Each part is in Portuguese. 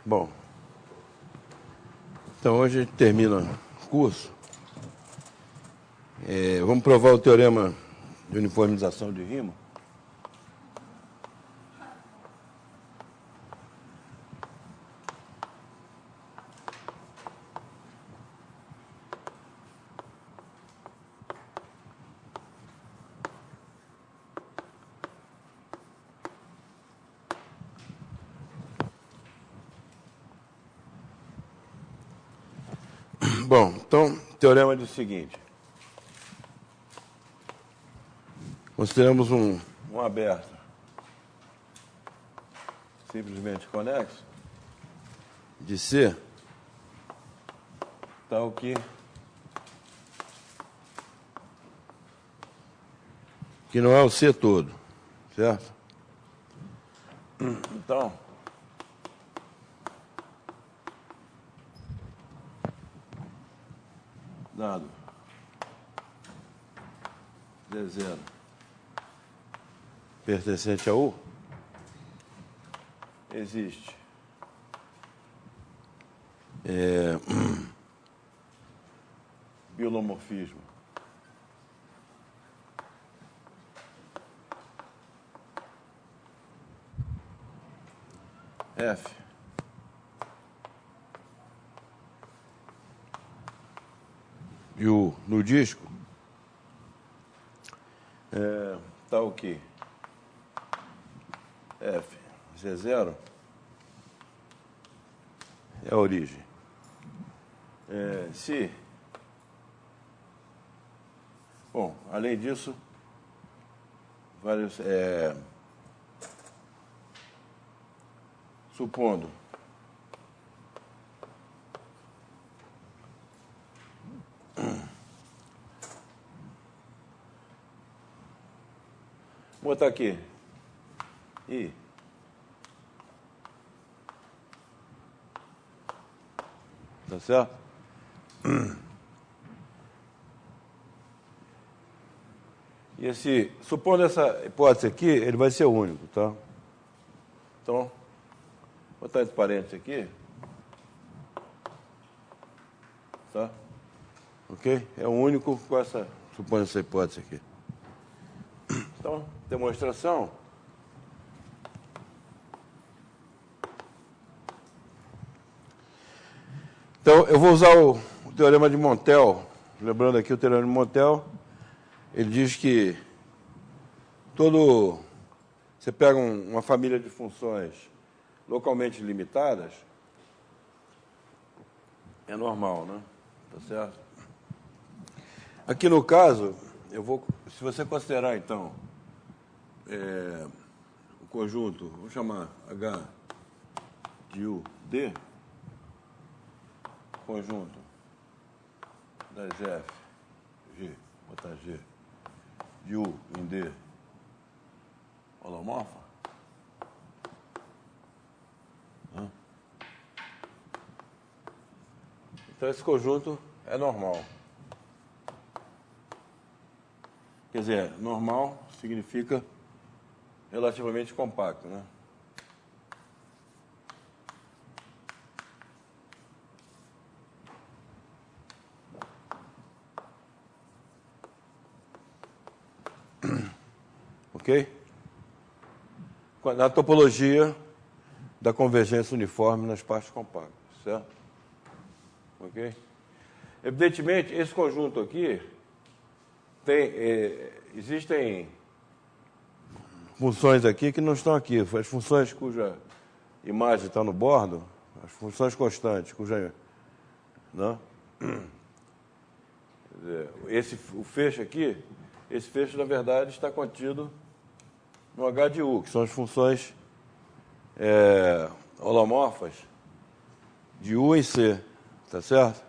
Bom, então hoje a gente termina o curso. Vamos provar o teorema de uniformização de Riemann. Bom, então, o teorema diz o seguinte. Consideramos um aberto simplesmente conexo de C, tal que não é o C todo, certo? Então, dado D0 pertencente a U, existe bilomorfismo F de U no disco, tal que F Z0 é a origem. Se, bom, além disso, vários, supondo vou botar aqui I tá certo? E supondo essa hipótese aqui, ele vai ser único, tá? Então, vou botar entre parênteses aqui. Tá? Ok? É o único com essa, supondo essa hipótese aqui. Então, demonstração. Então, eu vou usar o teorema de Montel. Lembrando aqui o teorema de Montel, ele diz que você pega uma família de funções localmente limitadas, é normal, né? Tá certo? Aqui no caso, se você considerar, então, o conjunto, vamos chamar H de U, D, conjunto das F, G, botar G, de U em D, holomorfa, então esse conjunto é normal. Quer dizer, normal significa relativamente compacto, né? Ok? Na topologia da convergência uniforme nas partes compactas, certo? Ok? Evidentemente, esse conjunto aqui existem funções aqui que não estão aqui. As funções cuja imagem está no bordo, as funções constantes, cuja... Não? O fecho aqui, esse fecho, na verdade, está contido no H de U, que são as funções holomorfas de U em C, tá certo?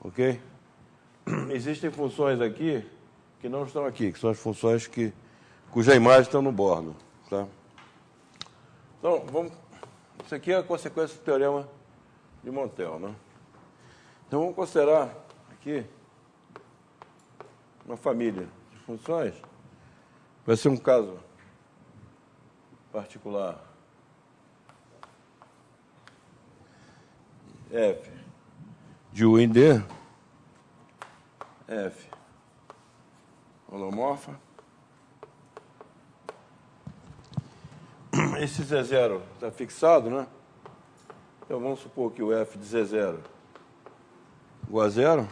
Ok? Existem funções aqui que não estão aqui, que são as funções cuja imagem está no bordo, tá? Então, isso aqui é a consequência do teorema de Montel, né? Então, vamos considerar aqui uma família de funções. Vai ser um caso particular F de U em D, F holomorfa. Esse Z0 está fixado, né? Então vamos supor que o F de Z0 igual a 0,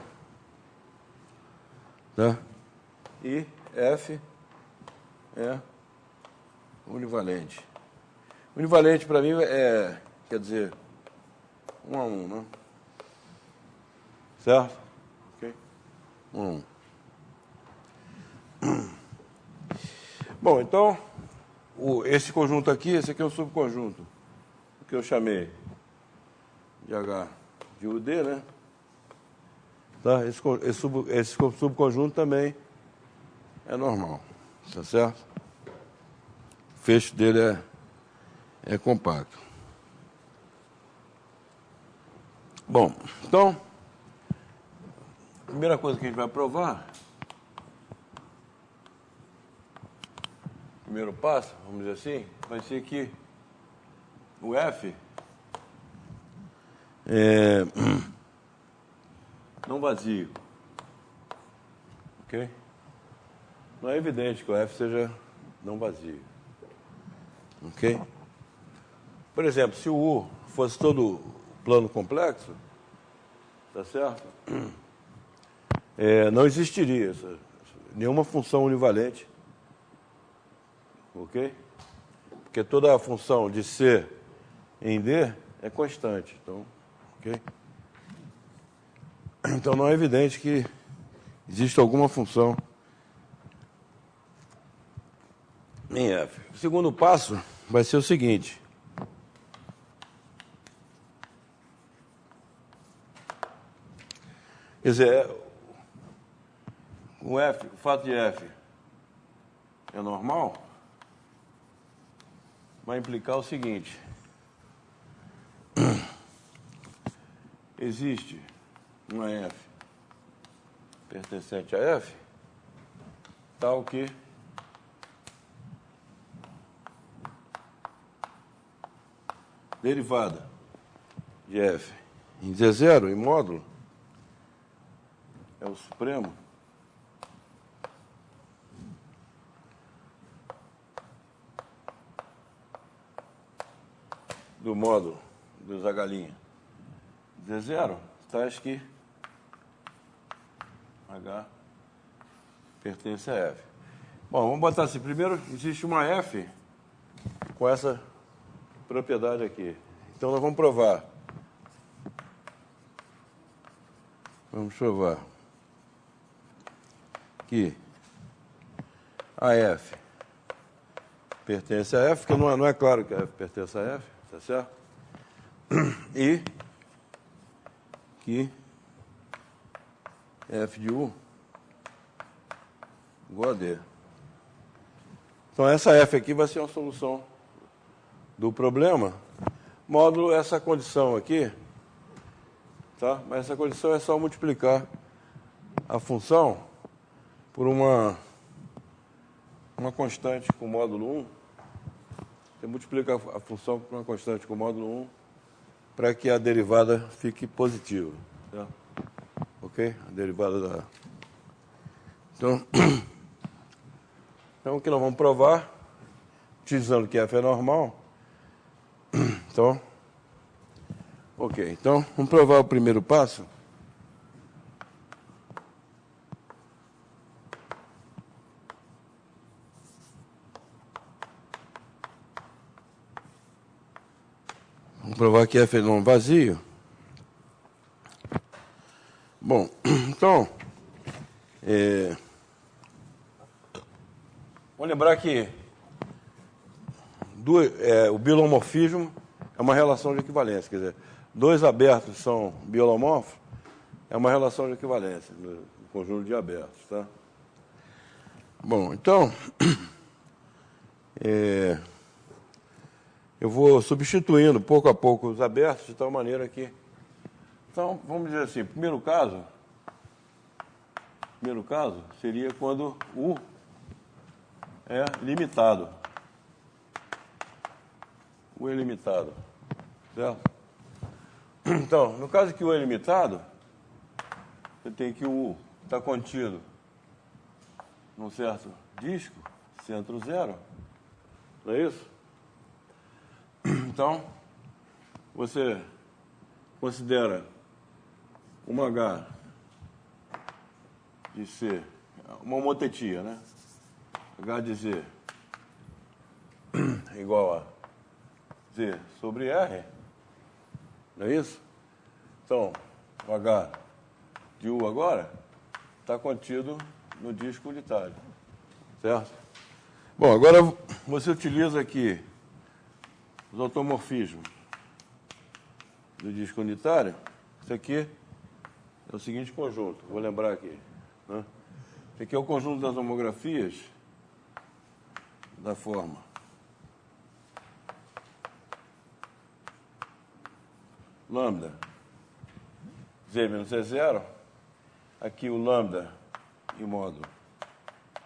tá? E F é univalente. Univalente para mim quer dizer 1 a 1, né? Certo? Ok? 1 a 1. Bom, então, esse conjunto aqui, esse aqui é o subconjunto que eu chamei de H de UD, né? Tá? Esse subconjunto também é normal, tá certo? O fecho dele é compacto. Bom, então, a primeira coisa que a gente vai provar, primeiro passo, vamos dizer assim, vai ser que o F é não vazio. Ok? Não é evidente que o F seja não vazio. Ok? Por exemplo, se o U fosse todo plano complexo, tá certo? Não existiria nenhuma função univalente. Ok? Porque toda a função de C em D é constante. Então, ok? Então não é evidente que existe alguma função em F. O segundo passo vai ser o seguinte. Quer dizer, o fato de F é normal, vai implicar o seguinte. Existe uma F pertencente a F, tal que derivada de F em Z0, em módulo, é o supremo do módulo dos H'. Z0, tais que H pertence a F. Bom, vamos botar assim. Primeiro, existe uma F com essa propriedade aqui. Então, nós vamos provar. Vamos provar que a F pertence a F, porque não é claro que a F pertence a F, tá certo? E que F de U igual a D. Então, essa F aqui vai ser uma solução do problema, módulo essa condição aqui, tá? Mas essa condição é só multiplicar a função por uma constante com módulo 1. Você multiplica a função por uma constante com módulo 1 para que a derivada fique positiva. Tá? Ok? A derivada da... Então, o que nós vamos provar, utilizando que F é normal. Então, ok. Então, vamos provar o primeiro passo. Vamos provar que F é não vazio. Bom, então, vamos lembrar que o bilomorfismo é uma relação de equivalência. Quer dizer, dois abertos são biolomorfos, é uma relação de equivalência no conjunto de abertos. Tá? Bom, então, eu vou substituindo pouco a pouco os abertos de tal maneira que... Então, vamos dizer assim, primeiro caso seria quando U é limitado. U é limitado, certo? Então, no caso que o é limitado, você tem que o está contido num certo disco, centro zero, não é isso? Então, você considera uma H de C, uma motetia, né? H de Z igual a Z sobre R, não é isso? Então, o H de U agora está contido no disco unitário, certo? Bom, agora você utiliza aqui os automorfismos do disco unitário. Isso aqui é o seguinte conjunto, vou lembrar aqui, né? Esse aqui é o conjunto das homografias da forma lambda Z menos Z0, aqui o lambda em modo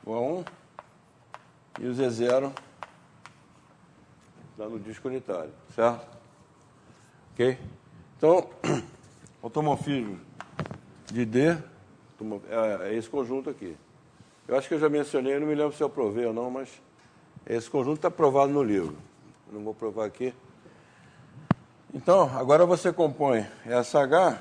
igual a 1 e o Z0 lá no disco unitário, certo? Ok? Então, automorfismo de D é esse conjunto aqui. Eu acho que eu já mencionei, não me lembro se eu provei ou não, mas esse conjunto está provado no livro. Não vou provar aqui. Então, agora você compõe essa H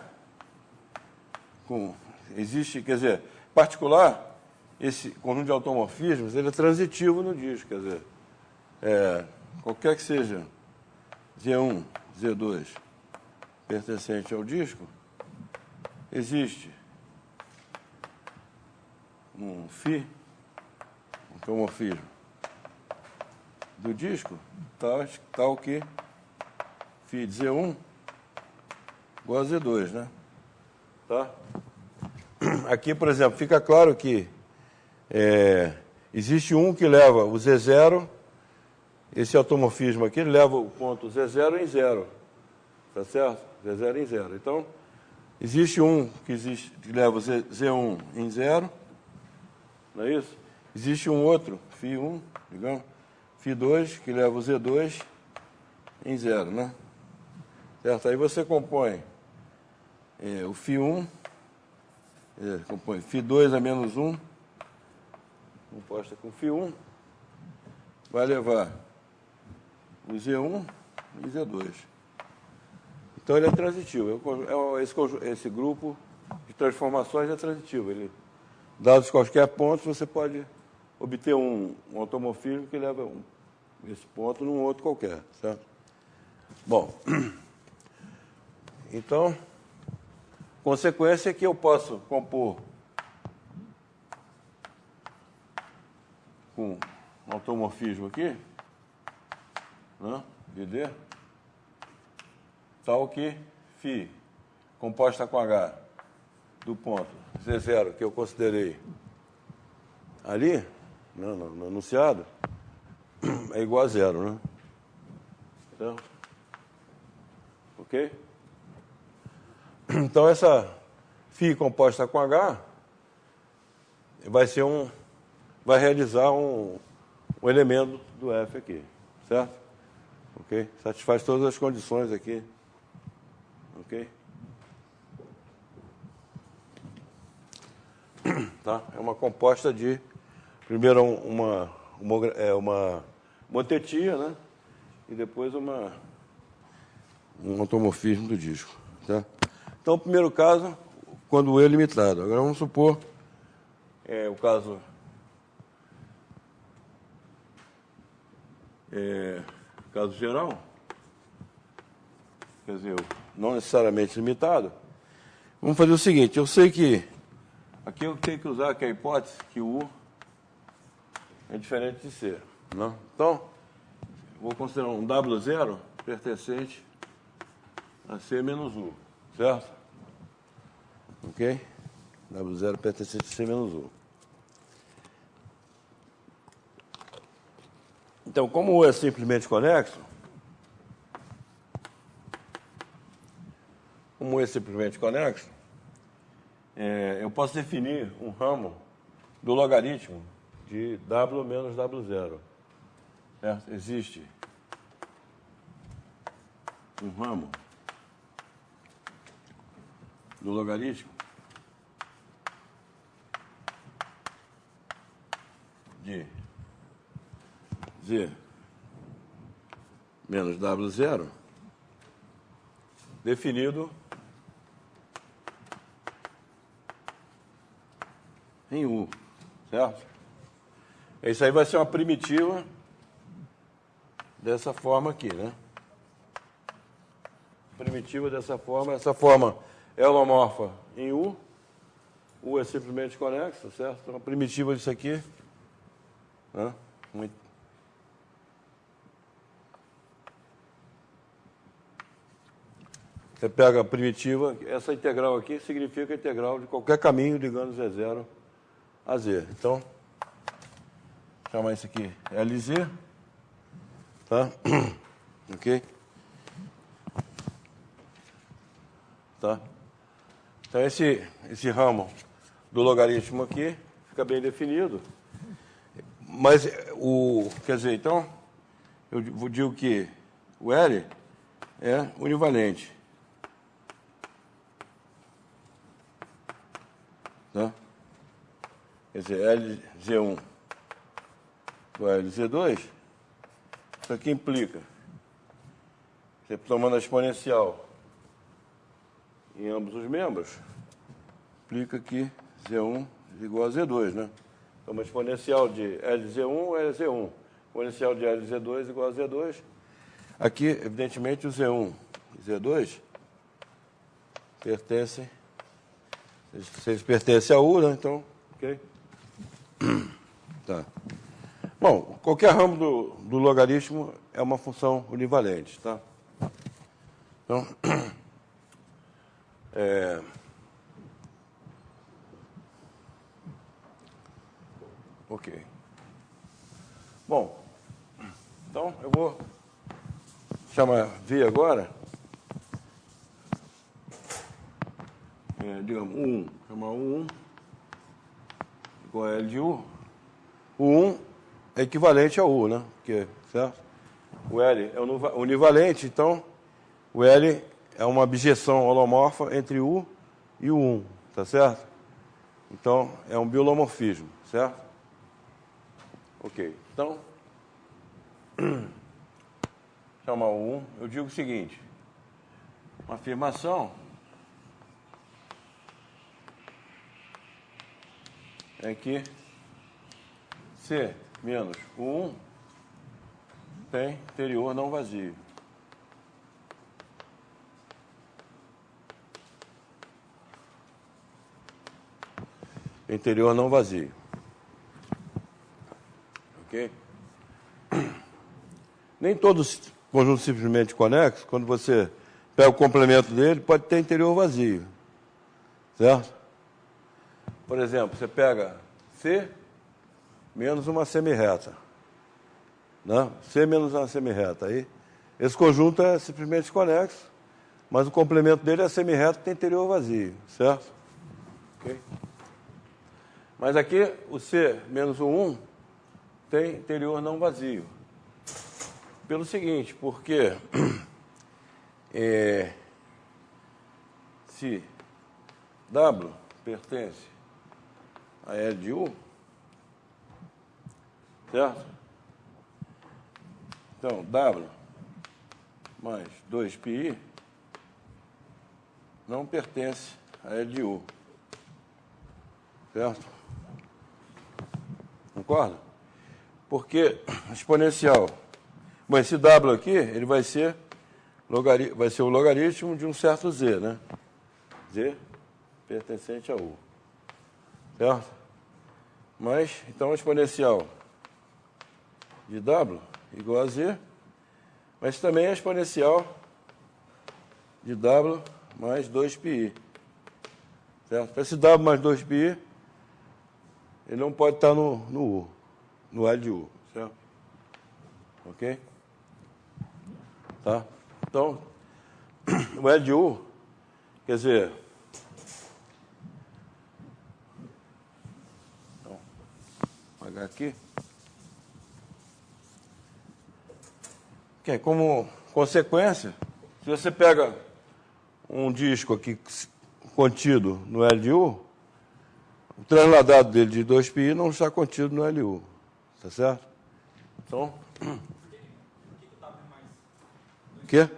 com... Existe, quer dizer, em particular, esse conjunto de automorfismos, ele é transitivo no disco, quer dizer, qualquer que seja Z1, Z2 pertencente ao disco, existe um φ, um automorfismo do disco, tal que φ de Z1 igual a Z2, né? Tá? Aqui, por exemplo, fica claro que existe um que leva o Z0, esse automorfismo aqui, ele leva o ponto Z0 em 0, tá certo? Z0 em 0. Então, existe um que leva o Z1 em 0, não é isso? Existe um outro, φ1, digamos, φ2, que leva o Z2 em 0, né? Certo? Aí você compõe o φ1, compõe φ2 a menos 1, composta com φ1, vai levar o Z1 e Z2. Então ele é transitivo. Esse grupo de transformações é transitivo. Dados quaisquer pontos, você pode obter um automorfismo que leva esse ponto num outro qualquer, certo? Bom, então, consequência é que eu posso compor com um automorfismo aqui, né, de D, tal que φ, composta com H, do ponto Z0, que eu considerei ali, né, no enunciado, é igual a 0, né? Então, ok? Então, essa φ composta com H vai realizar um elemento do F aqui, certo? Ok? Satisfaz todas as condições aqui. Ok? Tá? É uma composta de, primeiro uma motetia, né? E depois um automorfismo do disco. Tá? Então, o primeiro caso, quando o E é limitado. Agora vamos supor o caso geral, quer dizer, não necessariamente limitado. Vamos fazer o seguinte, eu sei que aqui eu tenho que usar aqui a hipótese que o U é diferente de C. Não? Então, vou considerar um W0 pertencente a C menos U, certo? Ok? W0 pertencente a C menos U. Então, como o U é simplesmente conexo, eu posso definir um ramo do logaritmo de W menos W0. Certo? Existe um ramo do logaritmo de Z menos W0 definido em U, certo? Isso aí vai ser uma primitiva dessa forma aqui, né? Primitiva dessa forma. Essa forma é holomorfa em U. U é simplesmente conexo, certo? Então, a primitiva disso aqui, né? Você pega a primitiva, essa integral aqui significa a integral de qualquer caminho ligando Z0 a Z. Então, vou chamar isso aqui LZ, tá? Ok? Tá? Então, esse ramo do logaritmo aqui fica bem definido. Mas, quer dizer, então, eu digo que o L é univalente. Tá? Quer dizer, LZ1 igual a LZ2, isso aqui implica, você tomando a exponencial em ambos os membros, implica que Z1 igual a Z2, né? Então, uma exponencial de LZ1 é Z1, exponencial de LZ2 igual a Z2. Aqui, evidentemente, o Z1 e Z2 pertencem, se eles pertencem a U, né? Então, ok? Tá. Bom, qualquer ramo do logaritmo é uma função univalente, tá? Então, ok. Bom, então eu vou chamar V agora. Digamos, U1. Chamar U1 igual a L de U. O 1 é equivalente a U, né? Porque, certo? O L é univalente, então o L é uma abjeção holomorfa entre U e o 1, tá certo? Então, é um biolomorfismo, certo? Ok. Então, chamar o 1, eu digo o seguinte, uma afirmação é que C menos o 1 tem interior não vazio. Interior não vazio. Ok? Nem todos conjuntos simplesmente conexos, quando você pega o complemento dele, pode ter interior vazio. Certo? Por exemplo, você pega C menos uma semirreta. Né? C menos uma semirreta. Aí, esse conjunto é simplesmente conexo, mas o complemento dele é semirreto que tem interior vazio. Certo? Ok? Mas aqui, o C menos o 1 tem interior não vazio. Pelo seguinte, porque se W pertence a L de U, certo? Então, W mais 2πi não pertence a L de U. Certo? Concorda? Porque exponencial. Bom, esse W aqui, ele vai ser o logaritmo de um certo Z, né? Z pertencente a U. Certo? Mas, então, a exponencial de W igual a Z, mas também a exponencial de W mais 2πi. Certo? Esse W mais 2πi, ele não pode estar no U, no L de U. Certo? Ok? Tá? Então, o L de U, quer dizer... Então, vou apagar aqui. Okay, como consequência, se você pega um disco aqui contido no LU, o transladado dele de 2π não está contido no LU. Está certo? Então... O quê?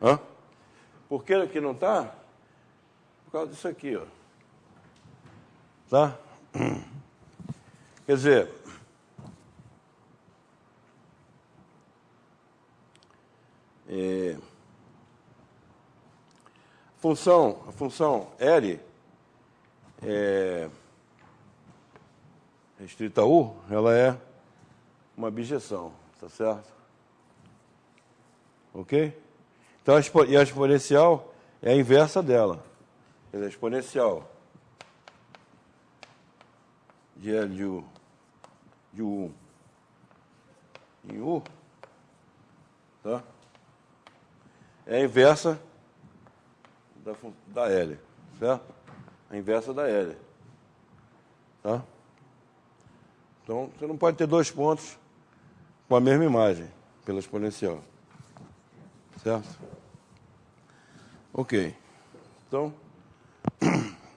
Hã? Por que não está? Por causa disso aqui, ó. Tá? Quer dizer, a função L restrita a U, ela é uma bijeção, tá certo? Ok? Então, e a exponencial é a inversa dela. Quer dizer, a exponencial de L de U em U, tá? É a inversa da L, certo? A inversa da L, tá? Então, você não pode ter dois pontos com a mesma imagem, pela exponencial. Certo? Ok. Então,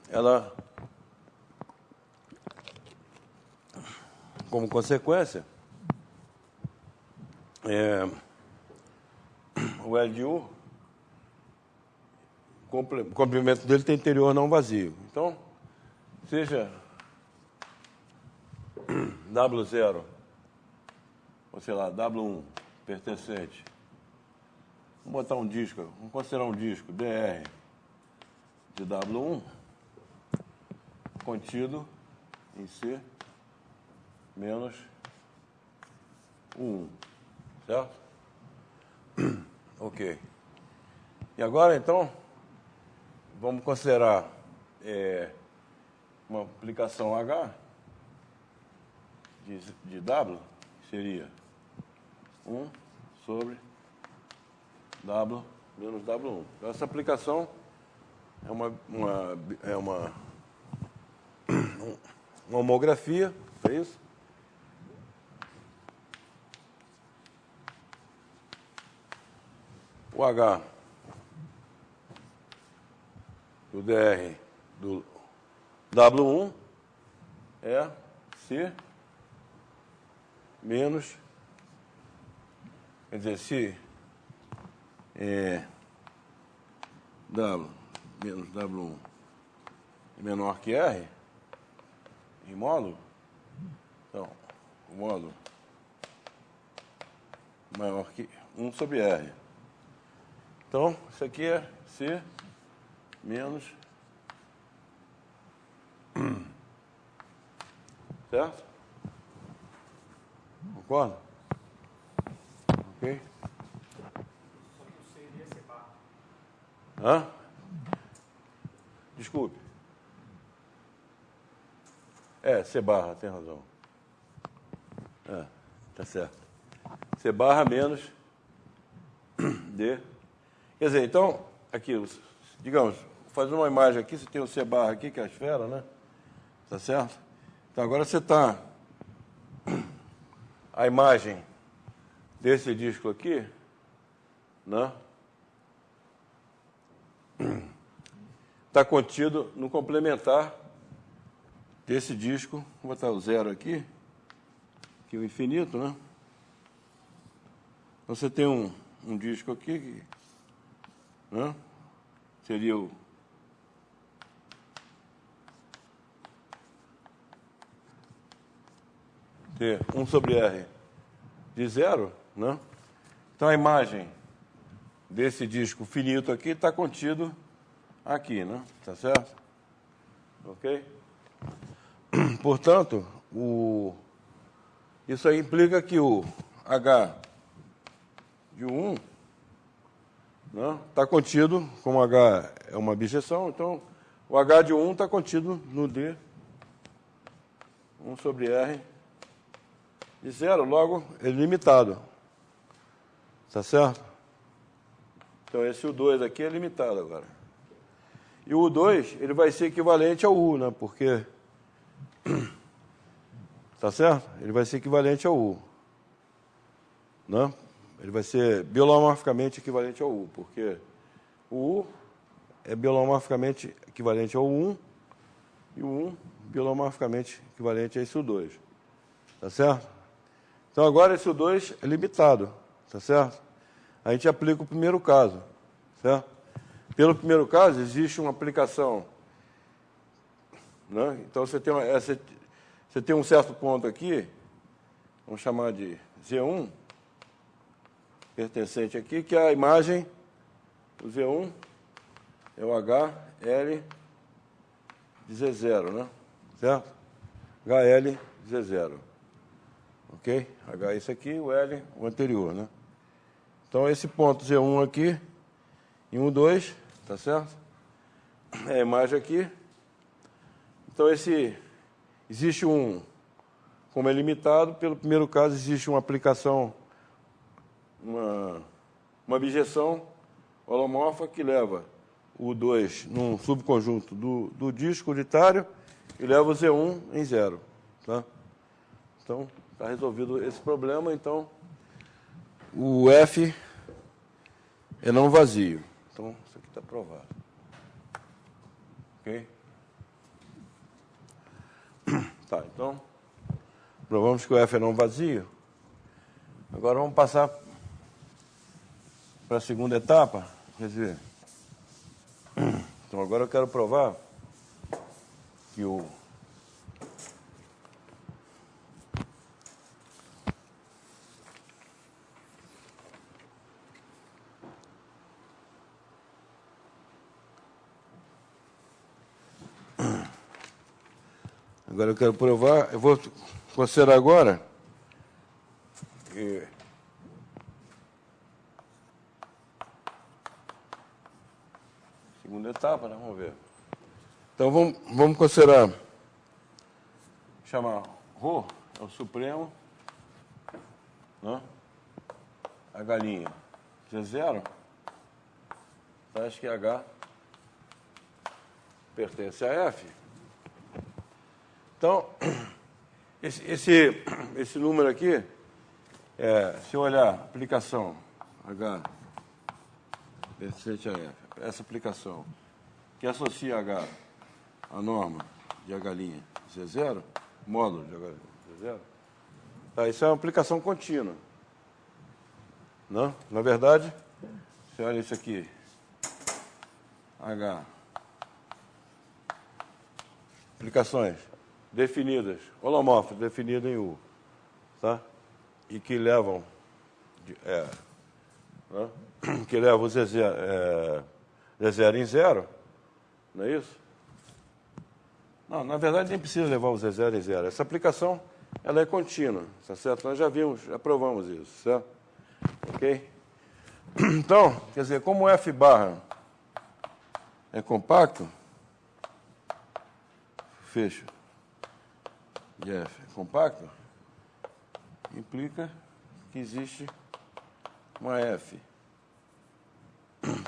ela, como consequência, o L de U, o comprimento dele tem interior não vazio. Então, seja W0, ou sei lá, W1 pertencente, vamos botar um disco, vamos considerar um disco DR de W1 contido em C menos U1, certo? Ok. E agora, então, vamos considerar uma aplicação H de W, que seria 1 sobre W menos W1. Então, essa aplicação é uma homografia, é isso? O H do DR do W1 é C menos, quer dizer, se W menos W1 é menor que R, em módulo, então, o módulo maior que 1 sobre R. Então, isso aqui é C menos... Certo? Concorda? Ok? Só que o C iria ser barra. Hã? Desculpe. C barra, tem razão. Tá certo. C barra menos D. Quer dizer, então, aqui, digamos, fazendo uma imagem aqui, você tem o C barra aqui, que é a esfera, né? Tá certo? Então, agora você está... A imagem desse disco aqui, né? Está contido no complementar desse disco. Vou botar o zero aqui, que é o infinito, né? Então, você tem um disco aqui, que, né? Seria o... ter 1 sobre R de zero, né? Então, a imagem desse disco finito aqui está contido aqui, né? Tá certo? Ok? Portanto, isso aí implica que o H de 1 está contido, como H é uma bijeção, então o H de 1 está contido no D 1 sobre R de zero, logo é limitado. Tá certo? Então esse U2 aqui é limitado agora. E o U2, ele vai ser equivalente ao U, né? Porque... Tá certo? Ele vai ser equivalente ao U. Né? Ele vai ser biolomorficamente equivalente ao U, porque o U é biolomorficamente equivalente ao 1, e o 1 biolomorficamente equivalente a esse U2. Tá certo? Então, agora esse U2 é limitado. Tá certo? A gente aplica o primeiro caso. Certo? Pelo primeiro caso, existe uma aplicação. Né? Então, você tem um certo ponto aqui, vamos chamar de Z1, pertencente aqui, que é a imagem, o Z1 é o HL de Z0, né? Certo? HL de Z0. Ok? H é isso aqui, o L o anterior, né? Então, esse ponto Z1 aqui, em U2, tá certo? É a imagem aqui. Então, existe como é limitado, pelo primeiro caso, existe uma aplicação, uma objeção holomorfa que leva o 2 num subconjunto do disco unitário e leva o Z1 em 0. Tá? Então, está resolvido esse problema. Então, o F é não vazio. Então, isso aqui está provado. Ok? Tá, então, provamos que o F é não vazio. Agora vamos passar para a segunda etapa. Quer dizer, então agora eu quero provar que agora eu quero provar, eu vou considerar agora que segunda etapa, né? Vamos ver. Então vamos considerar, chamar Rho é o supremo, né? A galinha Z0, então acho que H pertence a F. Então, esse número aqui, se eu olhar a aplicação H pertence a F, essa aplicação que associa H à norma de H' Z0, módulo de H' Z0, tá, isso é uma aplicação contínua. Não? Na verdade, você olha isso aqui, H, aplicações definidas, holomorfas, definidas em U, tá? E que levam, né? Que levam o Z0 em 0, não é isso? Não, na verdade nem precisa levar o Z0 em 0. Essa aplicação, ela é contínua, tá certo? Nós já vimos, já provamos isso, certo? Ok? Então, quer dizer, como o F barra é compacto, fecho de F é compacto, implica que existe uma F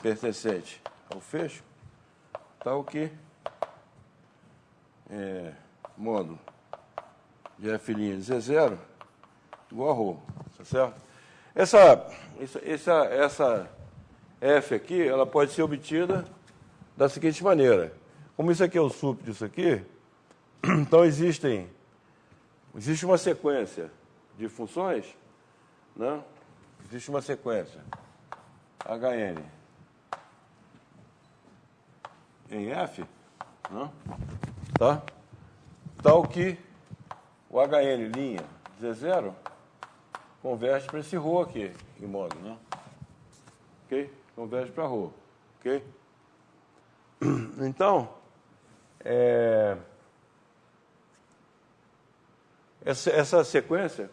pertencente ao fecho, tal que módulo de F' de Z0 igual a Rho, tá certo? Essa F aqui, ela pode ser obtida da seguinte maneira. Como isso aqui é o sup disso aqui, então existe uma sequência de funções, né? Existe uma sequência Hn em F, né? Tá? Tal que o Hn' Z0 converge para esse Rho aqui, em módulo, né? Ok? Converge para Rho. Ok? Então, essa sequência,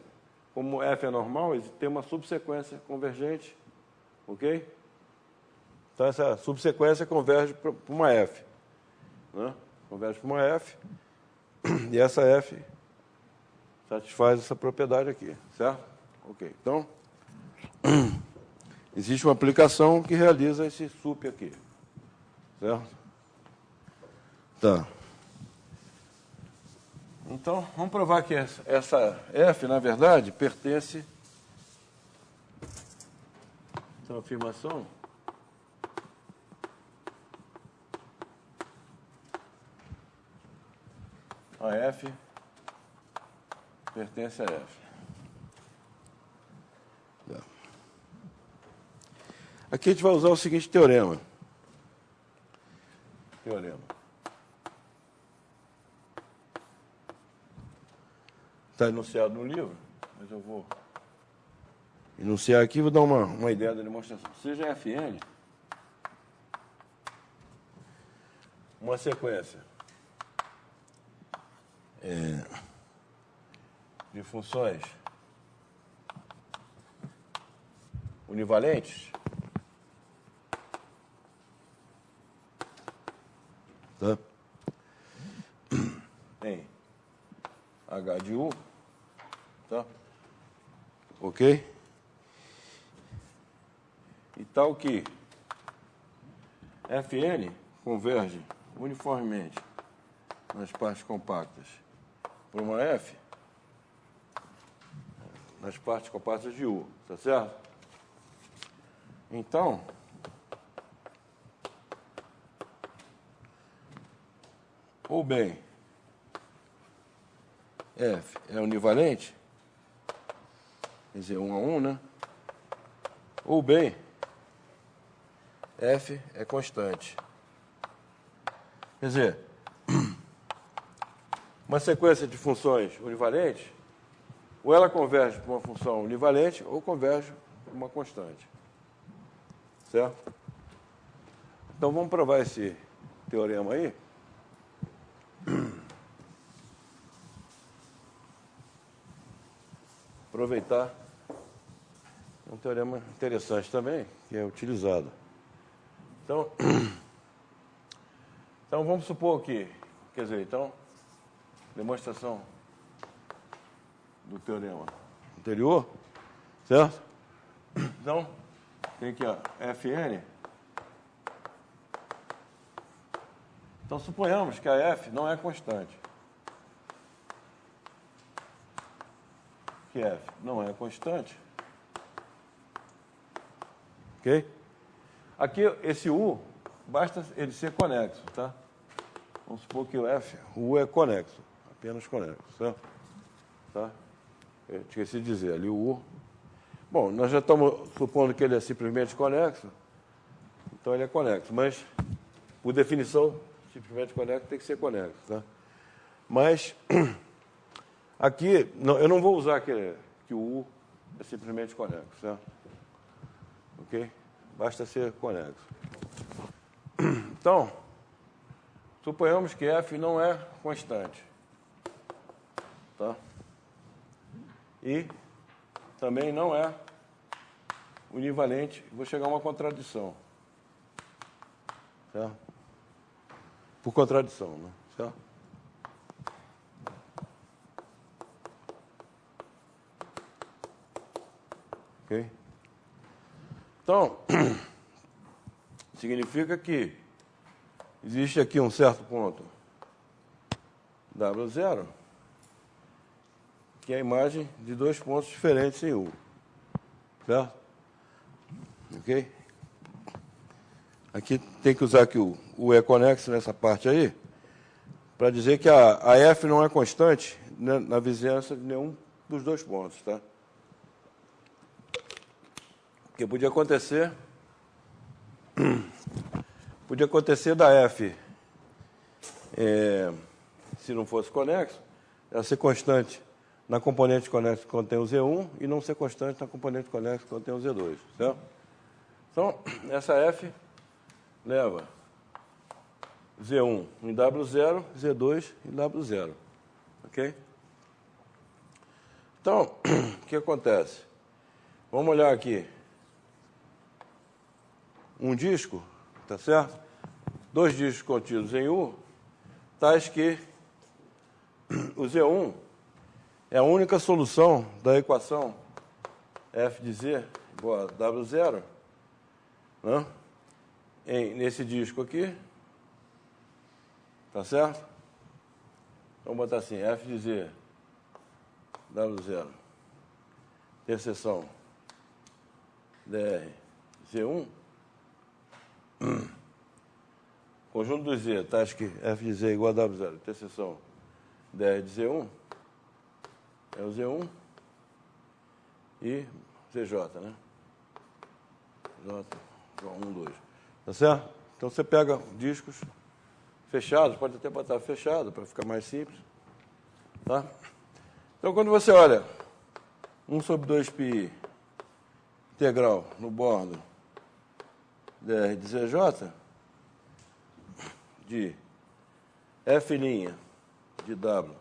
como F é normal, tem uma subsequência convergente, ok? Então, essa subsequência converge para uma F, né? Converge para uma F, e essa F satisfaz essa propriedade aqui, certo? Ok, então, existe uma aplicação que realiza esse sup aqui, certo? Tá. Então, vamos provar que essa F, na verdade, pertence... Então, a afirmação a F pertence a F. Aqui a gente vai usar o seguinte teorema. Está enunciado no livro, mas eu vou enunciar aqui e vou dar uma ideia da demonstração. Seja Fn uma sequência de funções univalentes, tá? Em H de U, tá? Ok? E tal que Fn converge uniformemente nas partes compactas por uma F nas partes compactas de U, tá certo? Então, ou bem F é univalente, quer dizer, 1 a 1, né? Ou bem F é constante. Quer dizer, uma sequência de funções univalentes, ou ela converge para uma função univalente, ou converge para uma constante. Certo? Então, vamos provar esse teorema aí. Aproveitar. É um teorema interessante também, que é utilizado. Então vamos supor que, quer dizer, demonstração do teorema anterior, certo? Então, tem aqui, ó, Fn. Então, suponhamos que a F não é constante. Que F não é constante. Ok? Aqui, esse U, basta ele ser conexo, tá? Vamos supor que o U é conexo, apenas conexo, certo? Tá? Eu esqueci de dizer, ali o U... Bom, nós já estamos supondo que ele é simplesmente conexo, então ele é conexo, mas, por definição, simplesmente conexo tem que ser conexo, tá? Mas, aqui, eu não vou usar que o U é simplesmente conexo, certo? Ok? Basta ser conexo. Então, suponhamos que F não é constante. Tá? E também não é univalente. Vou chegar a uma contradição. Certo? Por contradição, né? Certo? Ok? Então, significa que existe aqui um certo ponto W0, que é a imagem de dois pontos diferentes em U. Certo? Ok? Aqui tem que usar que o U é conexo nessa parte aí, para dizer que a F não é constante, né, na vizinhança de nenhum dos dois pontos, tá? Porque podia acontecer da F, se não fosse conexo, ela ser constante na componente conexa que contém o Z1 e não ser constante na componente conexa que contém o Z2, certo? Então, essa F leva Z1 em W0, Z2 em W0, ok? Então, o que acontece? Vamos olhar aqui. Um disco, tá certo? Dois discos contidos em U, tais que o Z1 é a única solução da equação F de Z igual a W0, né? Nesse disco aqui, tá certo? Vamos botar assim, F de Z, W0, interseção DR, Z1, conjunto dos Z, tais que F de Z igual a W0, interseção dr de Z1 é o Z1 e ZJ, né? J, 1, 2. Tá certo? Então você pega discos fechados, pode até botar fechado para ficar mais simples. Tá? Então quando você olha 1 sobre 2π integral no bordo dr de ZJ de F' de W,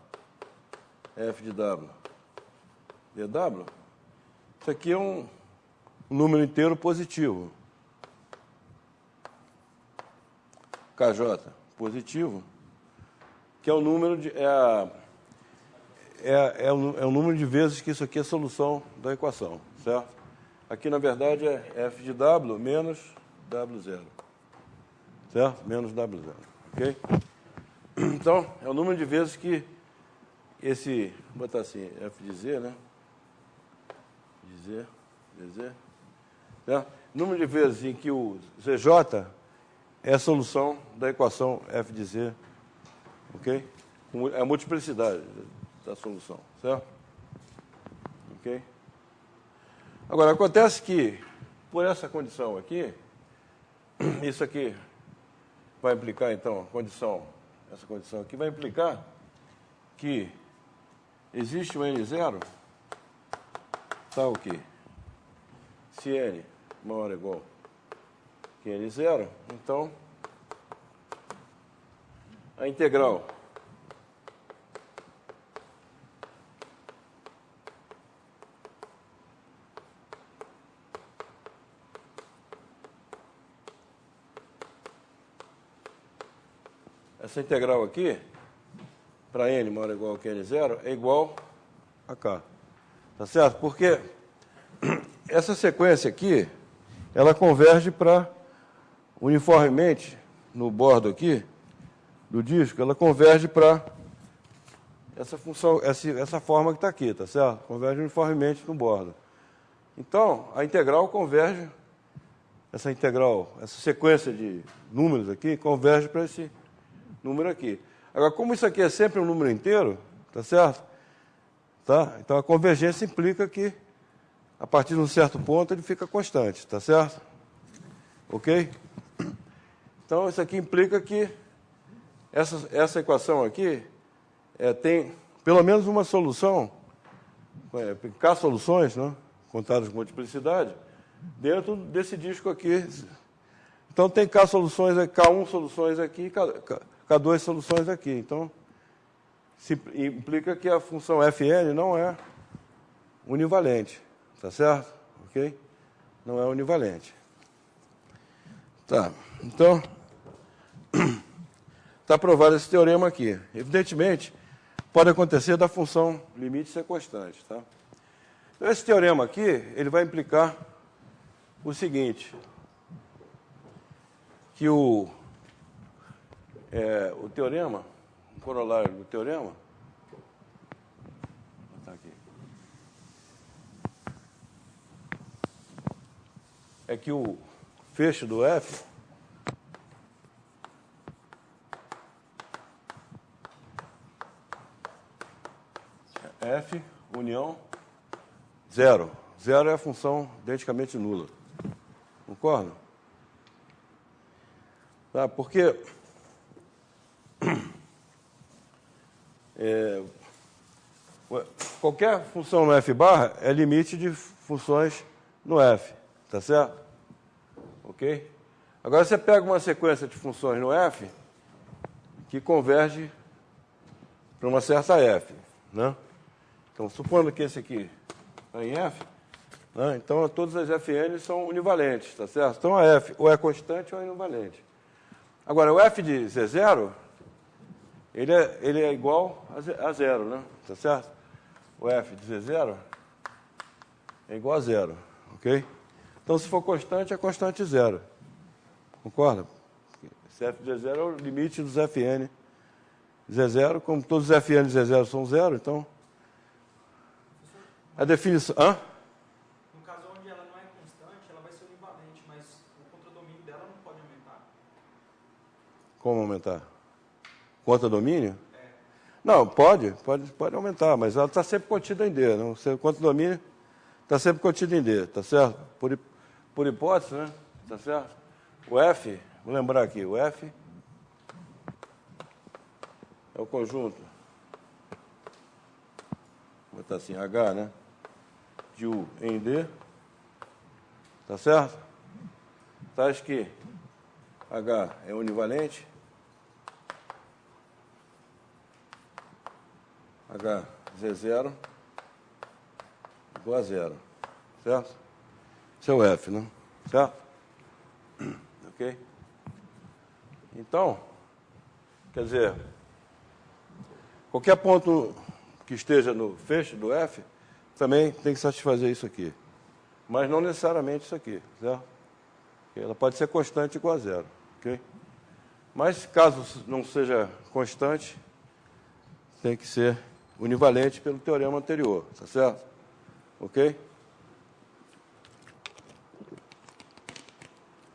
F de W, dW, isso aqui é um número inteiro positivo. KJ positivo, que é o número de o número de vezes que isso aqui é a solução da equação, certo? Aqui, na verdade, é F de W menos W0, certo? Menos W0, ok? Então, é o número de vezes que esse, vou botar assim, F de Z, né? De Z, DZ, né? Número de vezes em que o ZJ é a solução da equação F de Z, ok? É a multiplicidade da solução, certo? Ok? Agora, acontece que, por essa condição aqui, isso aqui vai implicar, então, essa condição aqui vai implicar que existe um N0, tal que, se N maior ou igual que N0, então, a integral essa integral aqui, para n maior ou igual que N0, é igual a K. Tá certo? Porque essa sequência aqui, ela converge para, uniformemente, no bordo aqui, do disco, ela converge para essa função, essa forma que está aqui, tá certo? Converge uniformemente no bordo. Então, a integral converge, essa sequência de números aqui, converge para esse número aqui. Agora, como isso aqui é sempre um número inteiro, tá certo? Tá? Então, a convergência implica que, a partir de um certo ponto, ele fica constante, tá certo? Ok? Então, isso aqui implica que essa equação aqui tem pelo menos uma solução, K soluções, né, contadas com multiplicidade, dentro desse disco aqui. Então, tem K soluções, K1 soluções aqui, K2 soluções aqui. Então, implica que a função Fn não é univalente, tá certo? Ok? Não é univalente. Tá, então, está provado esse teorema aqui. Evidentemente, pode acontecer da função limite ser constante, tá? Então, esse teorema aqui, ele vai implicar o seguinte, que o teorema, o corolário do teorema, vou botar aqui, é que o fecho do F F união 0. 0 é a função identicamente nula. Concorda? Tá, porque qualquer função no F barra é limite de funções no F. Tá certo? Ok? Agora você pega uma sequência de funções no F que converge para uma certa F, né? Então, supondo que esse aqui está em F, né? Então todas as Fn são univalentes, tá certo? Então a F ou é constante ou é univalente. Agora, o F de Z0, ele é igual a zero, né? Tá certo? O F de Z0 é igual a zero, ok? Então, se for constante, é constante zero. Concorda? Esse F de Z0 é o limite dos Fn Z0, como todos os Fn de Z0 são zero, então a definição... No caso onde ela não é constante, ela vai ser univalente, mas o contradomínio dela não pode aumentar. Como aumentar? Contradomínio? Não, pode aumentar, mas ela está sempre contida em D. Não? O condomínio está sempre contido em D, tá certo? Por hipótese, né? Tá certo? O F, vou lembrar aqui, o F é o conjunto, vou botar assim, H, né? De U em D, tá certo? Tais que H é univalente, H Z0 igual a zero, certo? Esse é o F, né? Certo? Ok? Então, quer dizer, qualquer ponto que esteja no fecho do F também tem que satisfazer isso aqui. Mas não necessariamente isso aqui, certo? Ela pode ser constante igual a zero, ok? Mas caso não seja constante, tem que ser univalente pelo teorema anterior, tá certo? Ok?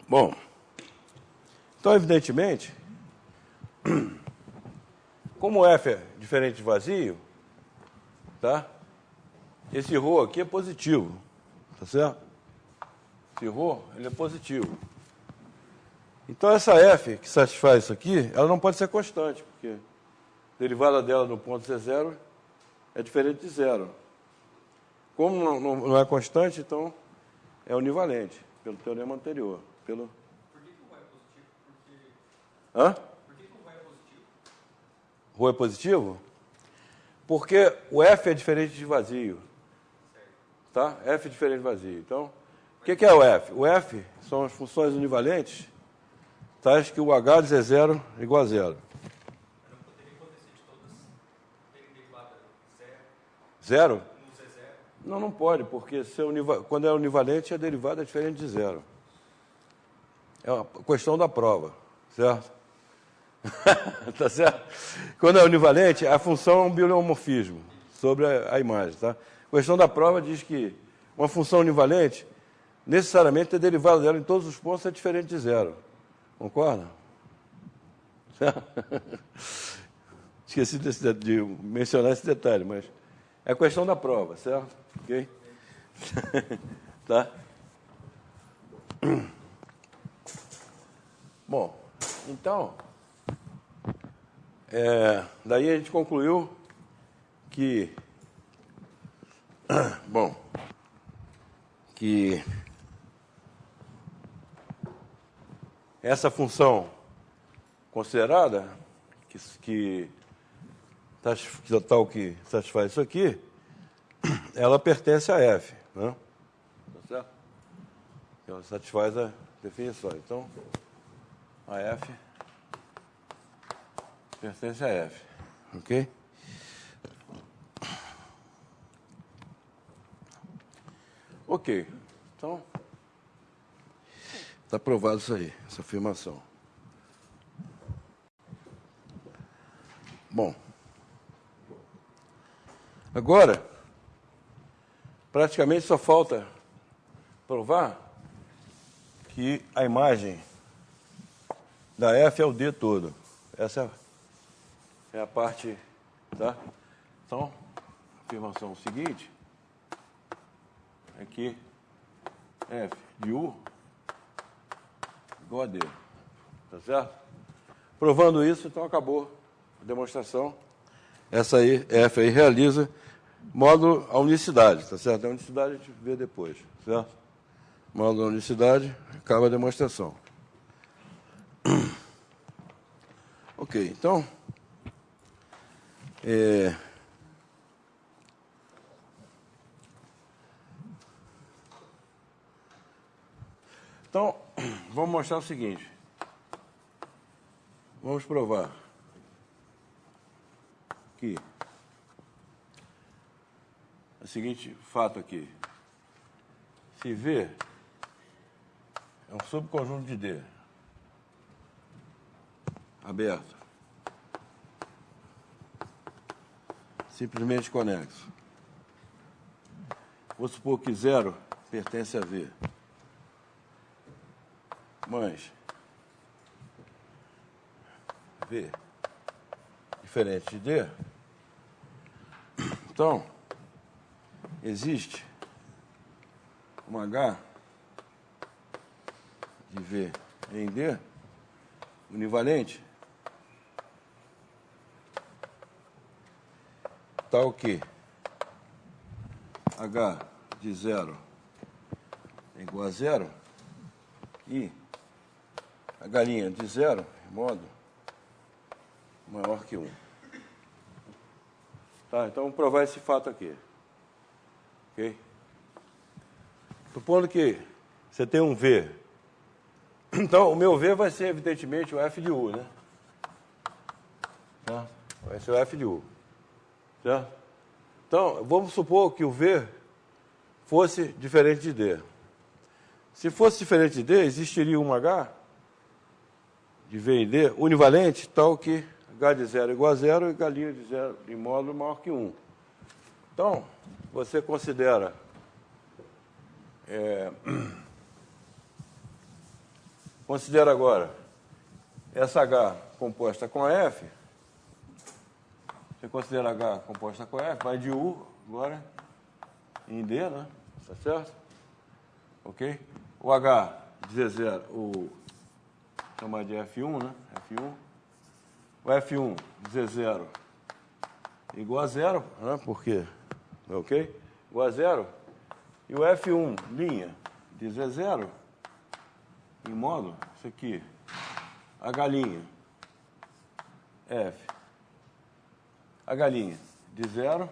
Bom, então, evidentemente, como F é diferente de vazio, tá? Esse ρ aqui é positivo, tá certo? Esse ρ, ele é positivo. Então, essa F que satisfaz isso aqui, ela não pode ser constante, porque a derivada dela no ponto Z0 é diferente de zero. Como não é constante, então é univalente, pelo teorema anterior. Por que o ρ é positivo? Hã? Por que o ρ é positivo? Ρ é positivo? Porque o F é diferente de vazio. Tá? F é diferente de vazio. Então, o que é o F? O F são as funções univalentes, tais que o H de Z0 é igual a zero. Não poderia acontecer de todas terem derivada zero Zero? no Z0? Não pode, porque quando é univalente, a derivada é diferente de zero. É uma questão da prova, certo? Tá certo? Quando é univalente, a função é um biomorfismo sobre a imagem, tá? A questão da prova diz que uma função univalente, necessariamente, a derivada dela em todos os pontos é diferente de zero. Concorda? Esqueci de mencionar esse detalhe, mas é a questão da prova, certo? Ok? Tá? Bom, então, daí a gente concluiu que, que essa função considerada, que tal que satisfaz isso aqui, ela pertence a F, né? Tá certo? Ela satisfaz a definição. Então, a F pertence a F, ok? Ok, então, está provado isso aí, essa afirmação. Bom, agora, praticamente só falta provar que a imagem da F é o D todo. Essa é a parte, tá? Então, a afirmação seguinte é que F de U igual a D, tá certo? Provando isso, então acabou a demonstração. Essa aí, F aí, realiza módulo a unicidade, tá certo? A unicidade a gente vê depois, certo? Módulo a unicidade, acaba a demonstração. Ok, então, vamos mostrar o seguinte. Vamos provar que o seguinte fato aqui. Se V é um subconjunto de D aberto, simplesmente conexo. Vou supor que zero pertence a V. Mas V diferente de D Então, existe um H de V em D univalente tal que H de 0 é igual a 0 e H' de 0 modo maior que 1. Tá, então vamos provar esse fato aqui. Ok? Supondo que você tem um V. Então, o meu V vai ser, evidentemente, o F de U, né? Tá? Vai ser o F de U. Certo? Então, vamos supor que o V fosse diferente de D. Se fosse diferente de D, existiria um H de V em D univalente, tal que H de 0 igual a 0 e H' de 0 de módulo maior que 1. Então, você considera considera agora essa H composta com a F. Você considera H composta com F, vai de U agora em D, né? Tá certo? Ok? O H de 0, o chamar de F1, né? F1. O F1 de 0 igual a 0, né? Por quê? Ok? Igual a 0. E o F1' de Z0 em módulo, isso aqui, H' F, H' de 0,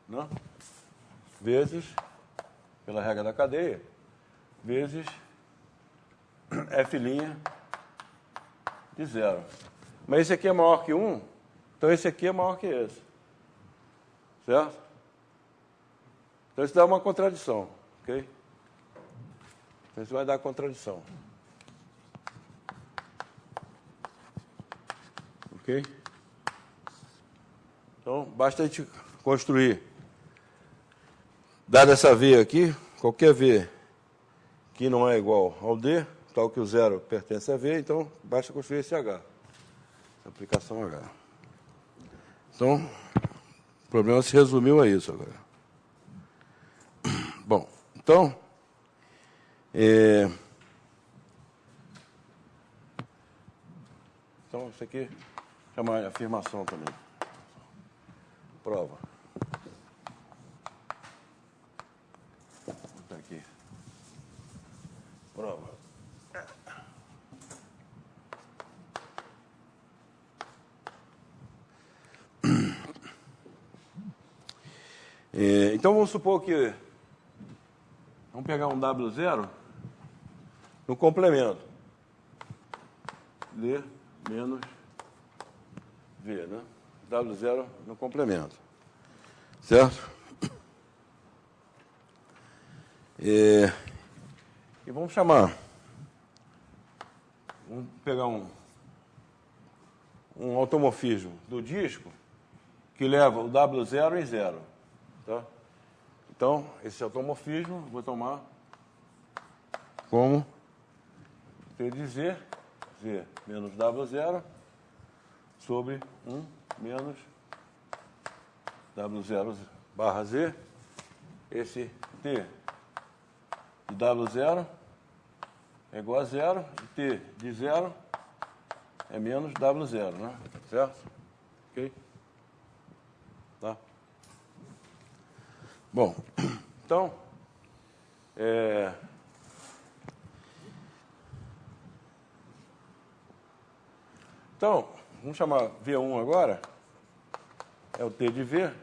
né? Vezes, pela regra da cadeia, vezes F' de 0. Mas esse aqui é maior que 1, então esse aqui é maior que esse. Certo? Então isso dá uma contradição, ok? Então isso vai dar contradição. Ok? Então, basta a gente construir. Dada essa V aqui, qualquer V que não é igual ao D, tal que o 0 pertence a V, então basta construir esse H. Essa aplicação H. Então, o problema se resumiu a isso agora. Bom, então, então isso aqui chama de afirmação também. Prova. Vou botar aqui. Prova. Então vamos supor que vamos pegar um W0 no complemento. D menos V, né? W0 no complemento. Certo? E vamos chamar. Vamos pegar um automorfismo do disco que leva o W0 em 0. Tá? Então, esse automorfismo vou tomar como T de Z, Z menos W0, sobre 1 menos W0 barra Z. Esse T de W0 é igual a 0, e T de 0 é menos W0, né? Certo? Ok? Tá? Bom, então, então, vamos chamar V1 agora, é o T de V,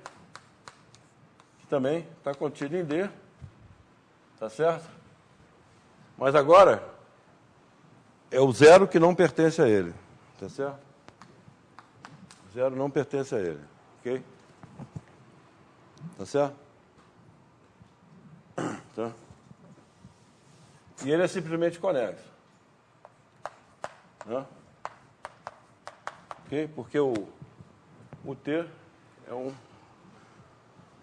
que também está contido em D, tá certo? Mas agora, é o 0 que não pertence a ele, tá certo? O 0 não pertence a ele, ok? Tá certo? Tá? E ele é simplesmente conexo. Né? Ok? Porque o T é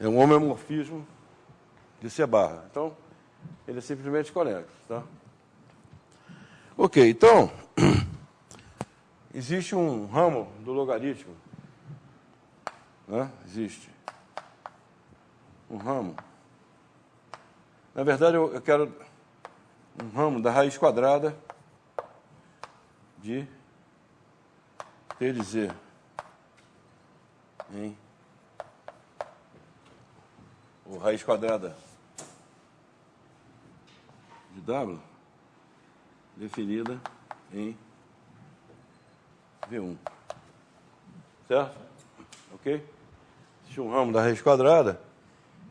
um homeomorfismo de C barra. Então, ele é simplesmente conexo. Tá? Ok, então, existe um ramo do logaritmo. Né? Existe um ramo. Na verdade, eu quero um ramo da raiz quadrada de T de Z em ou raiz quadrada de W definida em V1. Certo? Ok? Existe um ramo da raiz quadrada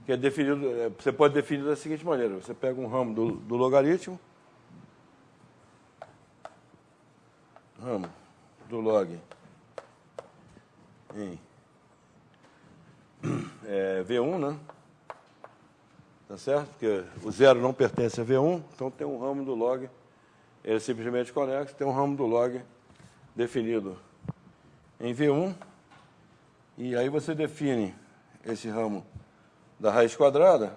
que é definido, você pode definir da seguinte maneira: você pega um ramo do logaritmo, ramo do log em V1, né? Tá certo? Porque o zero não pertence a V1, então tem um ramo do log, ele é simplesmente conexo, tem um ramo do log definido em V1, e aí você define esse ramo da raiz quadrada,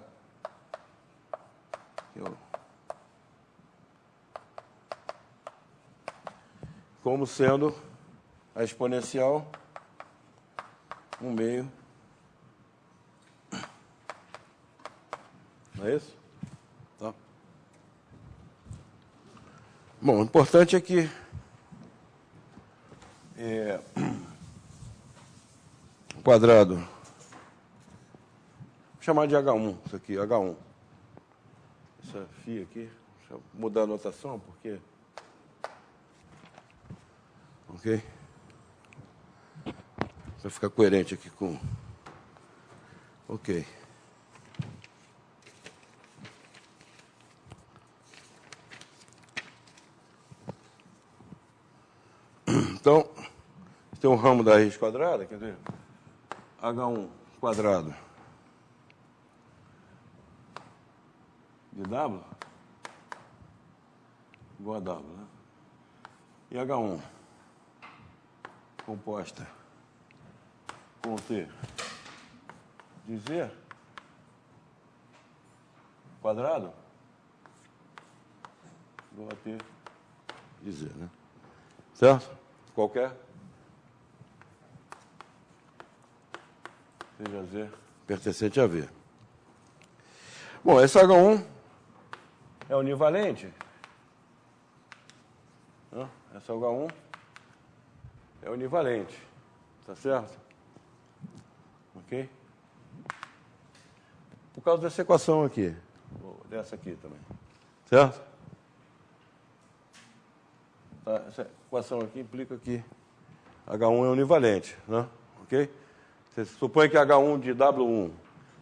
como sendo a exponencial 1/2. Não é isso? Tá. Bom, o importante é que o quadrado, vou chamar de H1, isso aqui, H1. Essa φ aqui, deixa eu mudar a notação, porque... Ok? Para ficar coerente aqui com... Ok. Então, tem um ramo da raiz quadrada, quer dizer, H1 quadrado de W igual a W, né? E H1 composta com T de Z quadrado igual a T de Z, né? Certo? Qualquer seja Z pertencente a V. Bom, esse H1 é univalente. Essa H1 é univalente. Tá certo? Ok? Por causa dessa equação aqui. Dessa aqui também. Certo? Tá? Essa equação aqui implica que H1 é univalente. Né? Ok? Você supõe que H1 de W1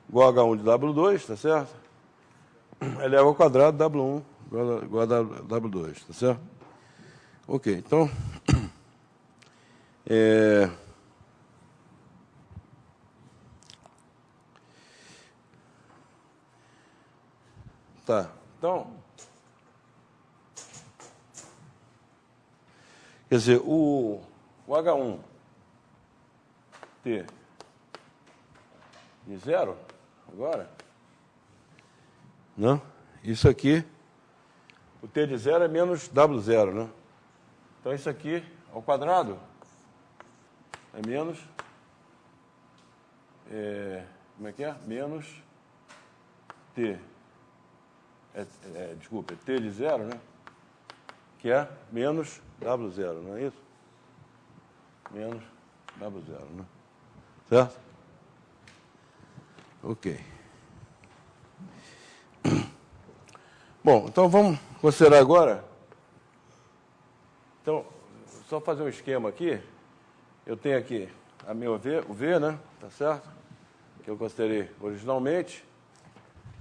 igual a H1 de W2, tá certo? Eleva ao quadrado W1 igual a W2, tá certo? Ok, então... Tá, então... Quer dizer, o H1 T de zero, agora, não? Isso aqui, o T de zero é menos W0, né? Então, isso aqui, ao quadrado, é menos... como é que é? Menos T... desculpa, é T de zero, né? Que é menos W0, não é isso? Menos W0, né? Certo? Ok. Bom, então vamos considerar agora. Então, só fazer um esquema aqui. Eu tenho aqui a meu V, o V, né? Tá certo? Que eu considerei originalmente.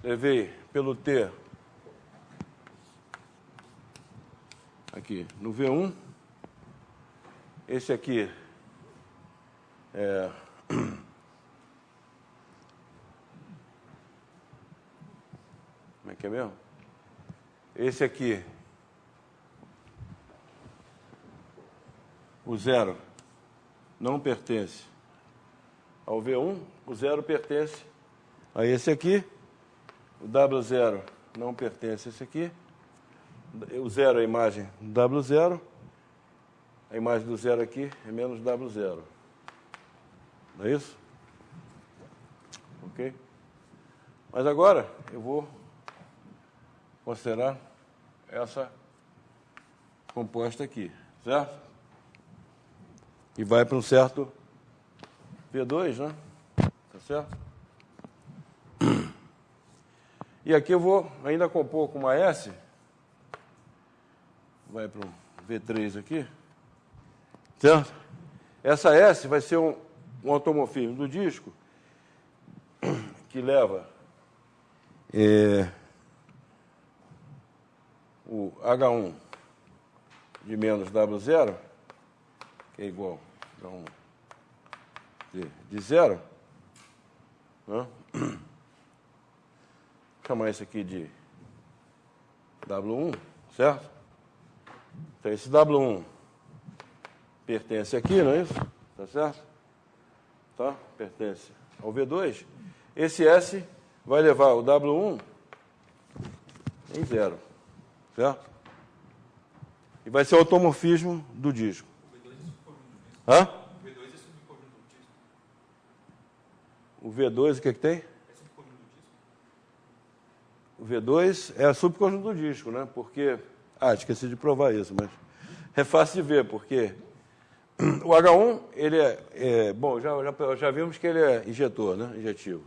Levei pelo T aqui no V1. Esse aqui é... Como é que é mesmo? Esse aqui, o zero, não pertence ao V1, o zero pertence a esse aqui, o W0 não pertence a esse aqui, o zero é a imagem do W0, a imagem do zero aqui é menos W0. Não é isso? Ok? Mas agora eu vou considerar essa composta aqui, certo? E vai para um certo P2, né? Tá certo? E aqui eu vou ainda compor com uma S. Vai para um V3 aqui. Certo? Essa S vai ser um automorfismo do disco que leva o H1 de menos W0, que é igual a H1 de 0. Né? Vou chamar isso aqui de W1, certo? Então, esse W1 pertence aqui, não é isso? Tá certo? Tá? Pertence ao V2. Esse S vai levar o W1 em 0, certo? E vai ser o automorfismo do disco. O V2 é subconjunto do disco. Hã? O V2 é subconjunto do disco. O V2, o que tem? É subconjunto do disco. O V2 é a subconjunto do disco, né? Porque... esqueci de provar isso, mas é fácil de ver, porque o H1, ele bom, já vimos que ele é injetor, né? Injetivo.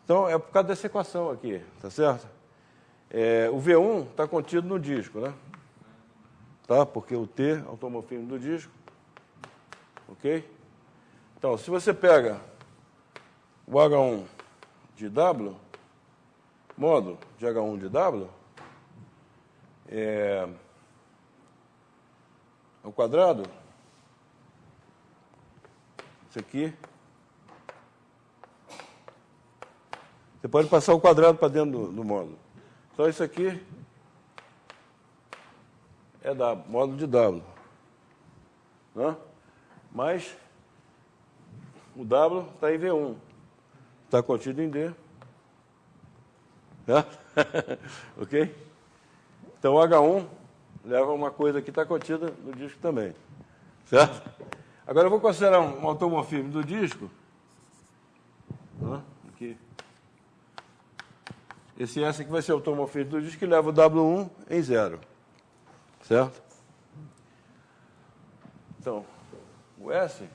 Então, é por causa dessa equação aqui, tá certo? O V1 está contido no disco, né? Tá? Porque o T é o automorfismo do disco. Ok? Então, se você pega o H1 de W, módulo de H1 de W, ao quadrado, isso aqui, você pode passar o quadrado para dentro do módulo. Então, isso aqui é W, módulo de W. Né? Mas o W está em V1, está contido em D. Né? Ok? Então, o H1 leva uma coisa que está contida no disco também. Certo? Agora, eu vou considerar um automorfismo do disco. Aqui. Esse S aqui vai ser o automorfismo do disco que leva o W1 em 0. Certo? Então, o S...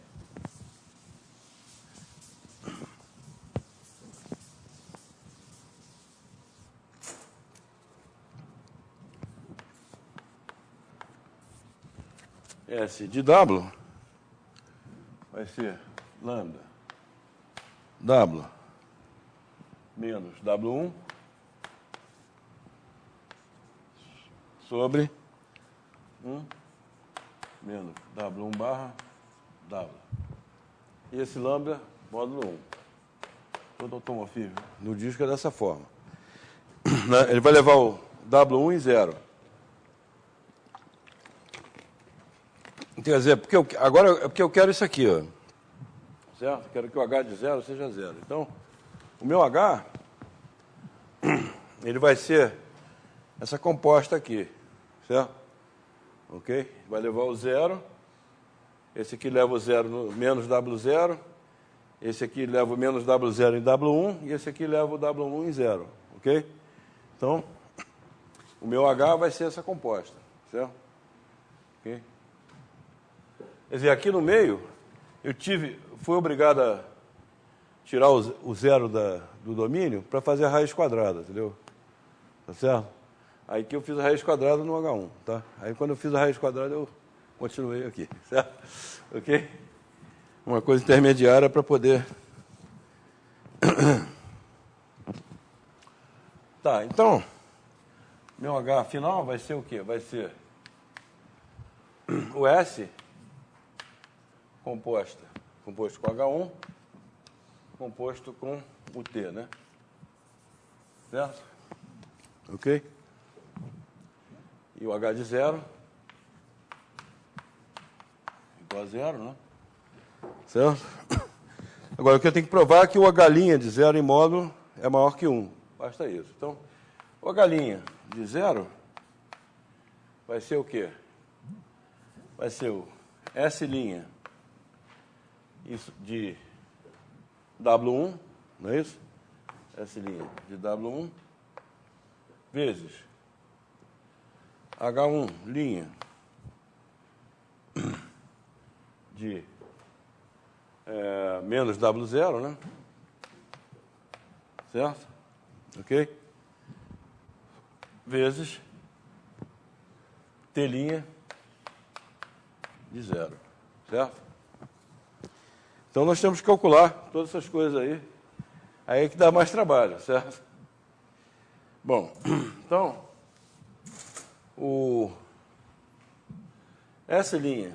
S de W vai ser lambda W menos W1 sobre 1 menos W1 barra W. E esse lambda, módulo 1. Todo automorfismo no disco é dessa forma. Ele vai levar o W1 em 0. Quer dizer, agora é porque eu quero isso aqui, ó. Certo? Quero que o H de 0 seja 0. Então, o meu H, ele vai ser essa composta aqui, certo? Ok? Vai levar o 0. Esse aqui leva o 0 no menos W0. Esse aqui leva o menos W0 em W1. E esse aqui leva o W1 em 0. Ok? Então, o meu H vai ser essa composta, certo? Ok? Quer dizer, aqui no meio, fui obrigado a tirar o 0 do domínio para fazer a raiz quadrada, entendeu? Tá certo? Aí que eu fiz a raiz quadrada no H1, tá? Aí quando eu fiz a raiz quadrada, eu continuei aqui, certo? Ok? Uma coisa intermediária para poder... Tá, então, meu H final vai ser o quê? Vai ser o S... composto com H1, composto com o T, né? Certo? Ok? E o H de 0 igual a 0, né? Certo? Agora, o que eu tenho que provar é que o H' de 0 em módulo é maior que 1. Basta isso. Então, o H' de 0 vai ser o quê? Vai ser o S' isso de W1, não é isso? S' de W1 vezes H1' de menos W0, né? Certo? Ok? Vezes T' de 0. Certo? Então, nós temos que calcular todas essas coisas aí. Aí é que dá mais trabalho, certo? Bom, então, o S' de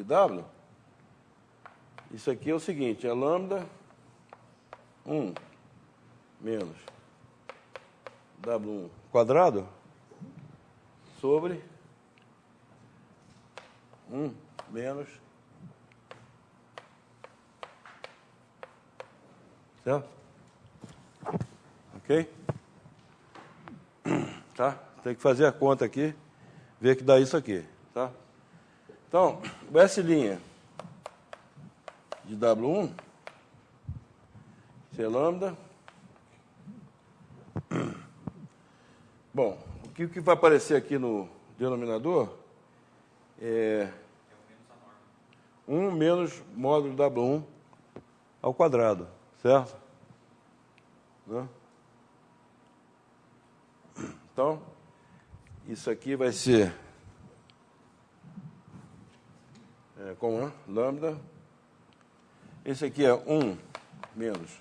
W, isso aqui é o seguinte, é lambda 1 menos W1 quadrado sobre 1 menos, certo? Ok? Tá? Tem que fazer a conta aqui, ver que dá isso aqui, tá? Então, o S' de W1, isso é lambda. Bom, o que vai aparecer aqui no denominador é 1 menos módulo W1 ao quadrado, certo? Né? Então, isso aqui vai ser como é? Lambda. Esse aqui é 1 menos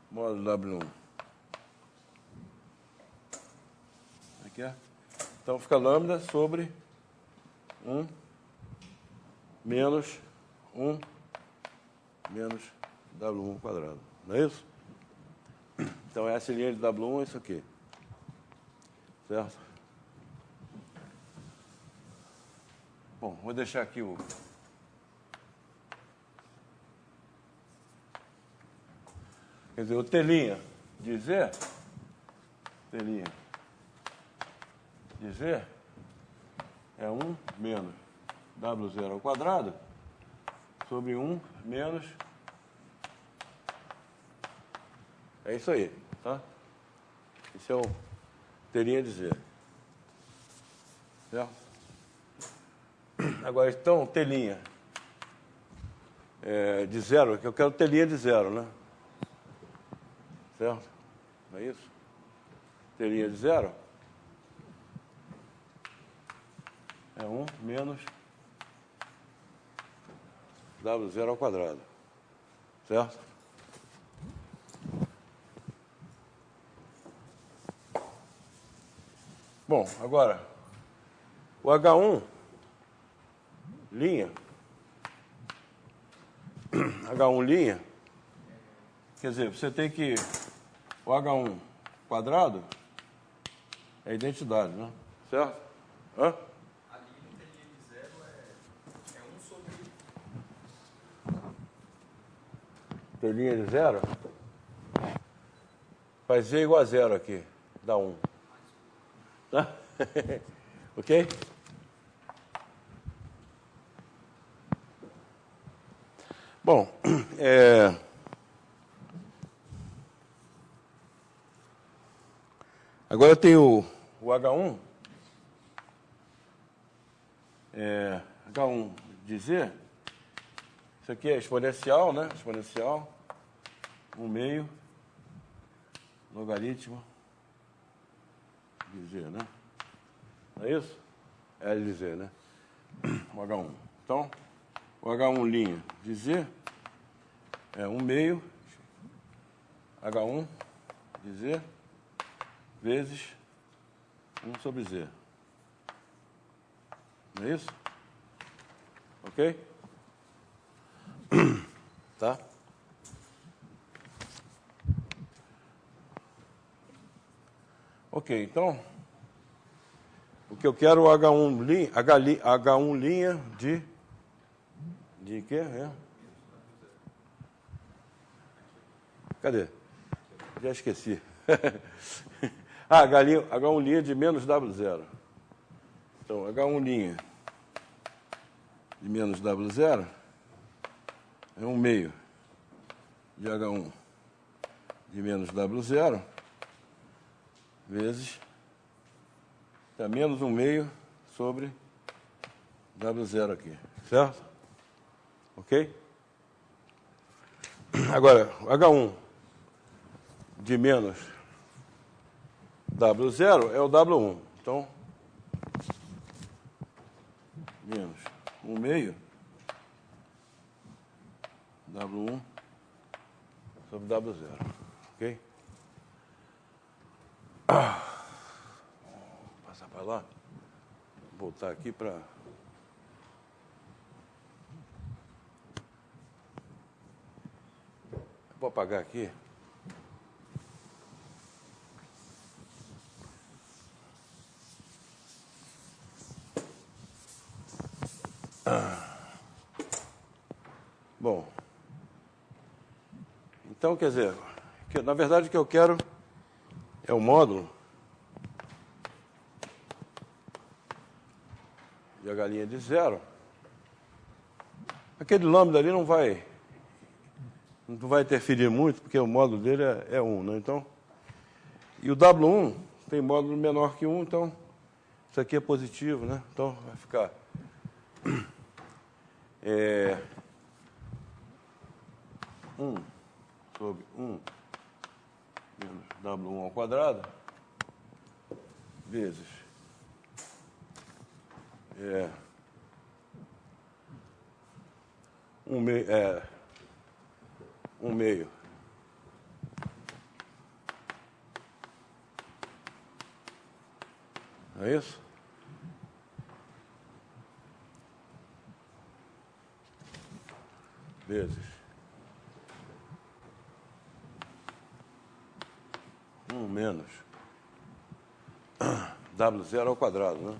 módulo W1. Aqui é. Então, fica lambda sobre 1 menos 1 menos W1 quadrado. Não é isso? Então, S' de W1 é isso aqui. Certo? Bom, vou deixar aqui o... Quer dizer, o T' de Z... T' de Z é 1 menos W0 ao quadrado sobre 1 menos... É isso aí, tá? Isso é o T' de Z. Certo? Agora, então, T' de 0, que eu quero T' de 0, né? Certo? Não é isso? T' de 0 é 1 menos W0 ao quadrado. Certo? Bom, agora, o H1 linha, quer dizer, você tem que, o H1 quadrado é a identidade, né? Certo? Hã? Ali no T' de 0 é 1 sobre... T' de 0 faz Z igual a 0 aqui, dá 1. Tá? Ok? Bom, agora eu tenho o H1, H1 de Z, isso aqui é exponencial, né? Exponencial, 1 meio, logaritmo de Z, né? Não é isso? É de Z, né? O H1. Então, o H1' de Z é 1 meio H1 de Z vezes 1 sobre Z. Não é isso? Ok? Tá? Ok, então, o que eu quero é o H1' de quê? Cadê? Já esqueci. H1' de menos W0. Então, H1' de menos W0 é 1 meio de H1 de menos W0 vezes menos 1 meio sobre W0 aqui, certo? Ok? Agora, H1 de menos W0 é o W1. Então, menos 1 meio W1 sobre W0. Ok? Vou passar para lá. Vou voltar aqui para... Vou apagar aqui. Bom, então, quer dizer, na verdade o que eu quero é o módulo de H' de 0. Aquele lambda ali não vai interferir muito, porque o módulo dele é 1, né? Então, e o W1 tem módulo menor que 1, então isso aqui é positivo, né? Então vai ficar 1 sobre 1 menos W1 ao quadrado vezes 1 meio é isso? Vezes 1 menos W0 ao quadrado, né?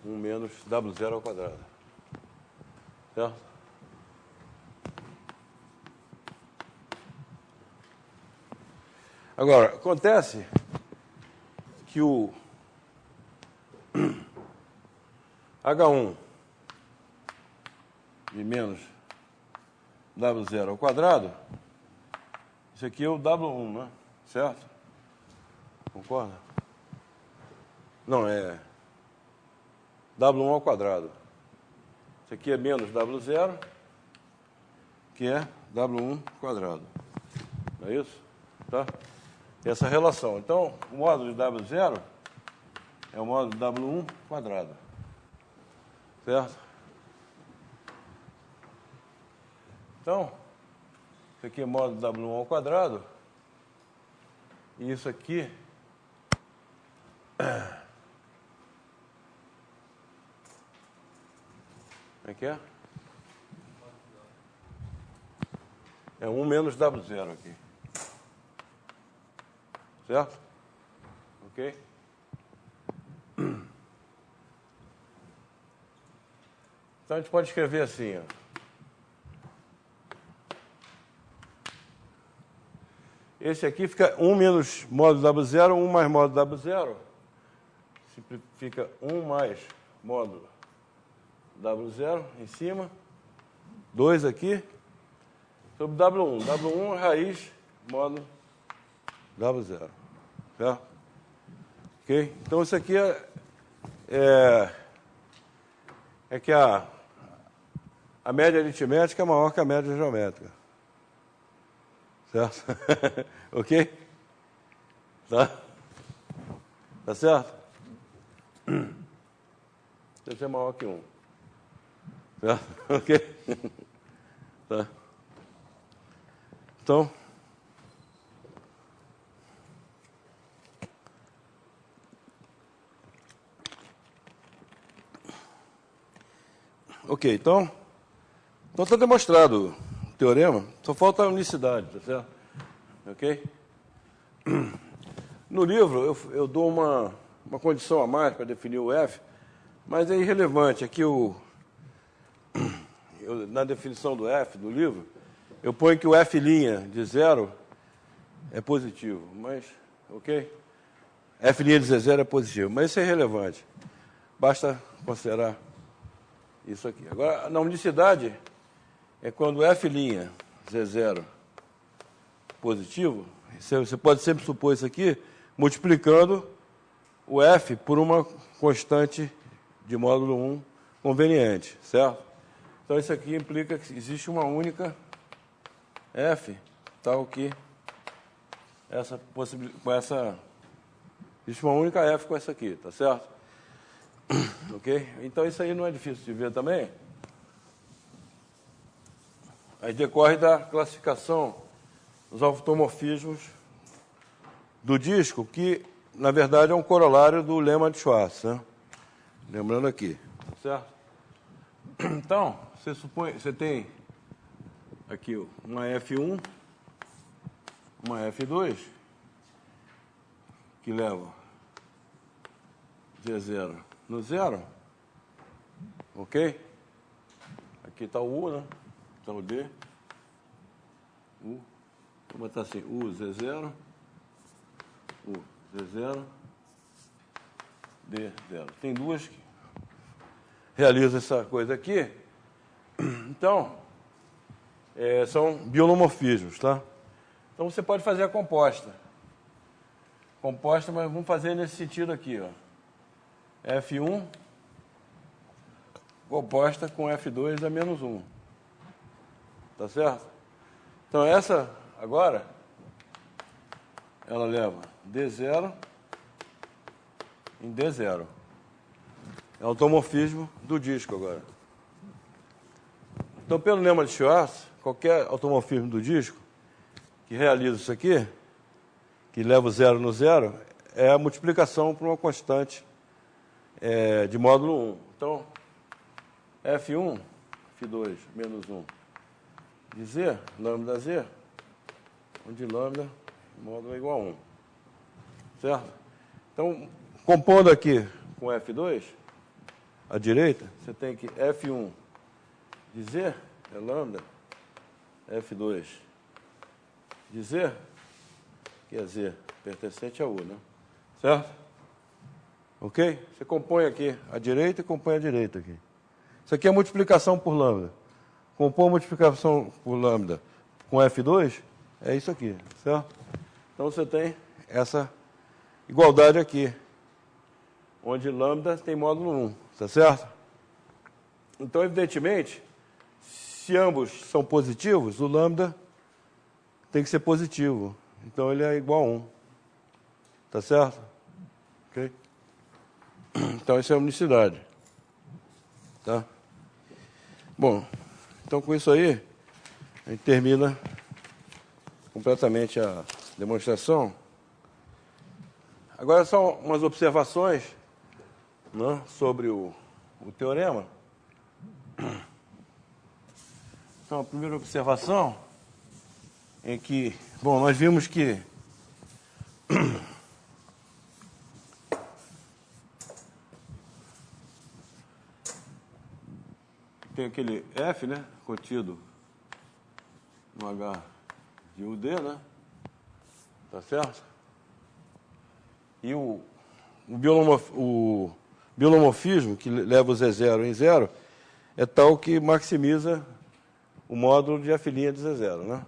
1 menos W0 ao quadrado. Certo? Agora, acontece que o H1 de menos W0 ao quadrado, isso aqui é o W1, né? Certo? Concorda? Não, é W1 ao quadrado. Isso aqui é menos W0, que é W1 quadrado. Não é isso? Tá? Essa relação. Então, o módulo de W0 é o módulo de W1 quadrado. Certo? Então, isso aqui é módulo de W1 ao quadrado. E isso aqui como é que é? É 1 menos W0 aqui. Certo? Ok? Então, a gente pode escrever assim, ó. Esse aqui fica 1 menos módulo W0, 1 mais módulo W0. Simplifica 1 mais módulo W0 em cima. 2 aqui. Sobre W1. W1 é raiz módulo W0. Certo? Ok? Então, isso aqui é que a média aritmética é maior que a média geométrica. Certo? Ok? Tá? Tá certo? Deve ser maior que 1. Certo? Ok? Tá? Então, ok, então está demonstrado o teorema, só falta a unicidade, tá certo? Ok? No livro eu dou uma condição a mais para definir o F, mas é irrelevante. Aqui na definição do F do livro, eu ponho que o F' de 0 é positivo, mas, ok? F' de 0 é positivo, mas isso é irrelevante. Basta considerar isso aqui. Agora, na unicidade, é quando F', Z0 positivo, você pode sempre supor isso aqui multiplicando o F por uma constante de módulo 1 conveniente, certo? Então, isso aqui implica que existe uma única F, tal que existe uma única F com essa aqui, tá certo? Ok? Então, isso aí não é difícil de ver também. Aí decorre da classificação dos automorfismos do disco, que, na verdade, é um corolário do lema de Schwartz, né? Lembrando aqui, tá certo? Então, você tem aqui uma F1, uma F2, que leva Z0 no 0, ok? Aqui está o U, né? Está o D, U, vou botar assim, U, Z0, U, Z0, D, 0. Tem duas que realizam essa coisa aqui. Então, são biolomorfismos, tá? Então, você pode fazer a composta. Composta, mas vamos fazer nesse sentido aqui, ó. F1 composta com F2 a menos 1. Tá certo? Então, essa, agora, ela leva D0 em D0. É o automorfismo do disco agora. Então, pelo lema de Schwartz, qualquer automorfismo do disco que realiza isso aqui, que leva o 0 no 0, é a multiplicação por uma constante de módulo 1. Então, F1, F2 menos 1 de Z, lambda Z, onde lambda módulo é igual a 1. Certo? Então, compondo aqui com F2, à direita, você tem que F1 de Z é lambda, F2 de Z, que é Z pertencente a U, né? Certo? Ok? Você compõe aqui à direita e compõe à direita aqui. Isso aqui é multiplicação por lambda. Compor multiplicação por lambda com F2 é isso aqui, certo? Então você tem essa igualdade aqui, onde lambda tem módulo 1, tá certo? Então, evidentemente, se ambos são positivos, o lambda tem que ser positivo. Então, ele é igual a 1. Tá certo? Ok? Então, isso é a unicidade. Tá? Bom, então com isso aí, a gente termina completamente a demonstração. Agora, só umas observações, né, sobre o teorema. Então, a primeira observação é que, bom, nós vimos que tem aquele F, né, contido no H de UD, né? Tá certo? E o biolomorfismo, que leva o Z0 em 0, é tal que maximiza o módulo de F' de Z0, né?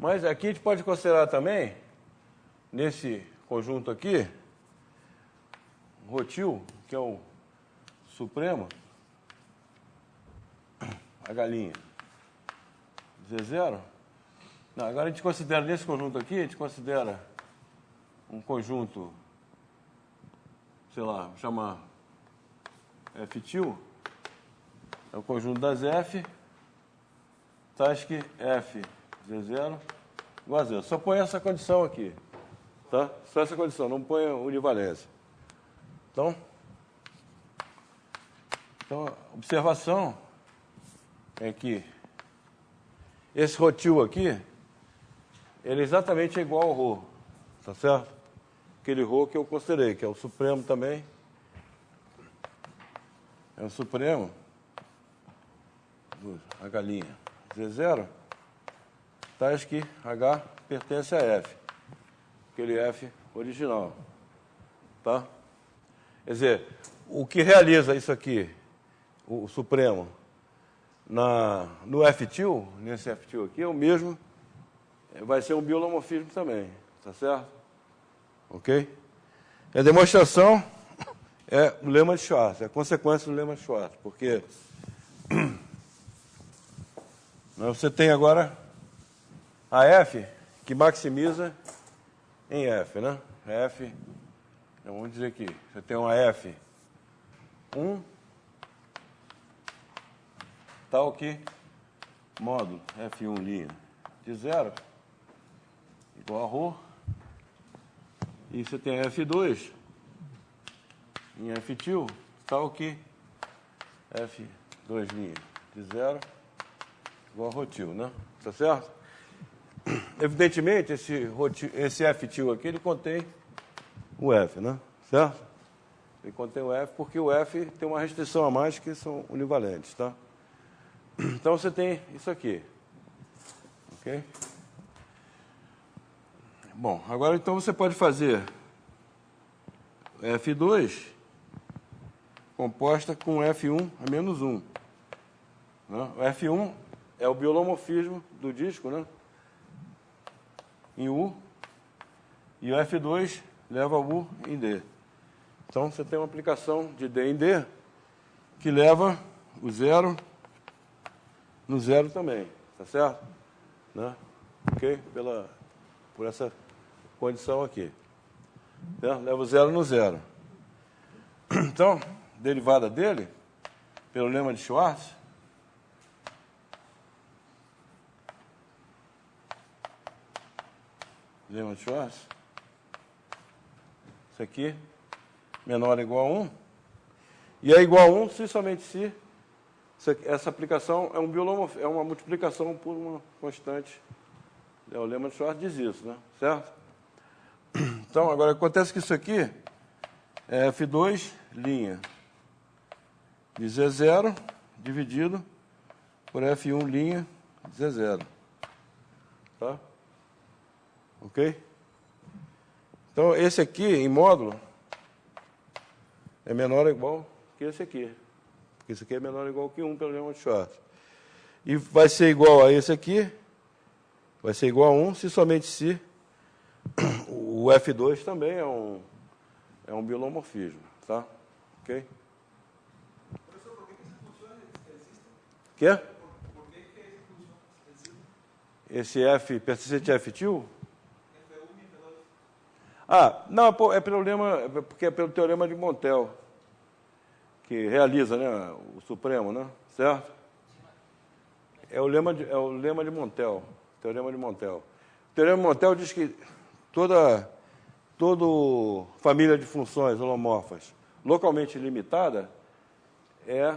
Mas aqui a gente pode considerar também, nesse conjunto aqui, o rotil, que é o supremo, H', Z0. Não, agora a gente considera, nesse conjunto aqui, a gente considera um conjunto, sei lá, vou chamar F-til, é o conjunto das F, tais que F, Z0, igual a 0. Só põe essa condição aqui, tá? Só essa condição, não põe a univalência. Então, a observação é que esse rotil aqui, ele é exatamente igual ao ρ, tá certo? Aquele ρ que eu considerei, que é o supremo também. É o supremo do H' Z0, tais que H pertence a F, aquele F original, tá? Quer dizer, o que realiza isso aqui, o supremo, no F2, nesse F2 aqui, é o mesmo, vai ser um biolomorfismo também, tá certo? Ok? A demonstração é o lema de Schwartz, é a consequência do lema de Schwartz, porque você tem agora a F que maximiza em F, né? F, vamos dizer aqui, você tem uma F1, tal que módulo F1' de 0 igual a ρ, e você tem a F2 em F2, tal que F2' de 0 igual a ρ2, né? Tá certo? Evidentemente, esse F2 aqui, ele contém o F, né? Certo? Ele contém o F porque o F tem uma restrição a mais que são univalentes, tá? Então, você tem isso aqui. Ok? Bom, agora então você pode fazer F2 composta com F1 a menos 1. Né? O F1 é o biolomorfismo do disco, né? Em U, e o F2 leva U em D. Então, você tem uma aplicação de D em D que leva o zero no zero também, tá certo? Né? Ok? Por essa condição aqui. Né? Leva o zero no zero. Então, derivada dele, pelo lema de Schwartz, lema de Schwartz, isso aqui, menor ou igual a 1, e é igual a 1 se somente se essa aplicação é é uma multiplicação por uma constante. O lema de Schwartz diz isso, né? Certo? Então, agora acontece que isso aqui é F2' de Z0 dividido por F1' de Z0. Tá? Ok? Então, esse aqui, em módulo, é menor ou igual que esse aqui. Porque esse aqui é menor ou igual que 1 pelo lema de Schwartz. E vai ser igual a esse aqui, vai ser igual a 1 se somente se o F2 também é um biolomorfismo. Tá? Ok? Professor, por que essa função existe? Quê? Por que essa função existe? Esse F, persistente F2? F1 e F2. Ah, não, porque é pelo teorema de Montel, que realiza, né, o Supremo, né? Certo? É o lema de Montel, teorema de Montel. O teorema de Montel diz que toda família de funções holomorfas localmente limitada é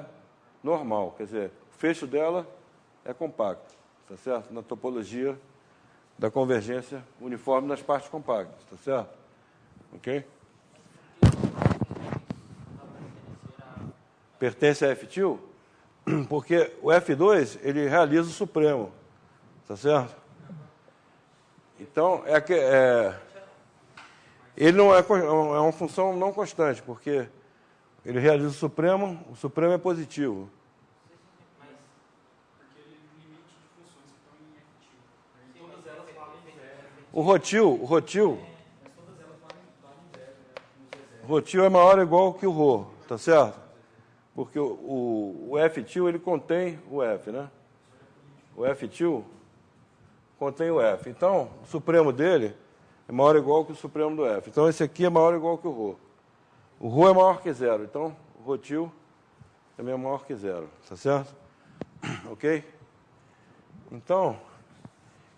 normal, quer dizer, o fecho dela é compacto, tá certo? Na topologia da convergência uniforme nas partes compactas, tá certo? Ok? Pertence a F2? Porque o F2, ele realiza o supremo, tá certo? Então, ele não é uma função não constante, porque ele realiza o supremo é positivo. Porque ele limite de funções que estão em F2. Todas elas valem zero. O rotil Mas todas elas valem zero, né? No Z0. O rotil é maior ou igual que o ρ, tá certo? Porque o F2, ele contém o F, né? O F2 contém o F. Então, o supremo dele é maior ou igual que o supremo do F. Então, esse aqui é maior ou igual que o ρ. O ρ é maior que zero, então o rotil também é maior que zero, tá certo? Ok? Então,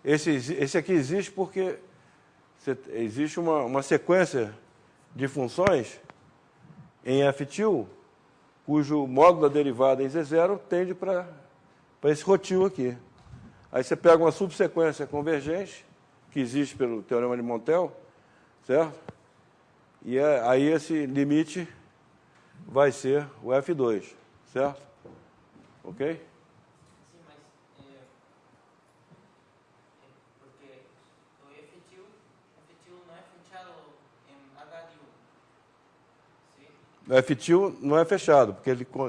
esse aqui existe porque existe uma sequência de funções em F2, cujo módulo da derivada em Z0 tende para esse rotil aqui. Aí você pega uma subsequência convergente, que existe pelo teorema de Montel, certo? E aí esse limite vai ser o F2, certo? Ok? Sim, mas porque o F2 não é fechado em H de 1. Sim? O F2 não é fechado, porque ele Fechado em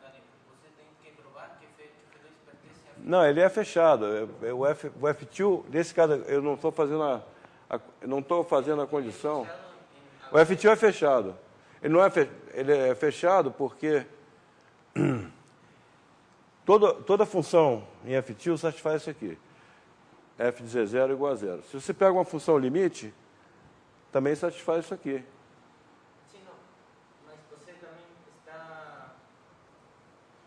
H de 1. Você tem que provar que Não, ele é fechado. O F2, nesse caso, eu não estou fazendo a condição. O F2 é fechado. Ele não é ele é fechado porque toda função em F2 satisfaz isso aqui. F de Z0 igual a zero. Se você pega uma função limite, também satisfaz isso aqui. Sim, não. Mas você também está...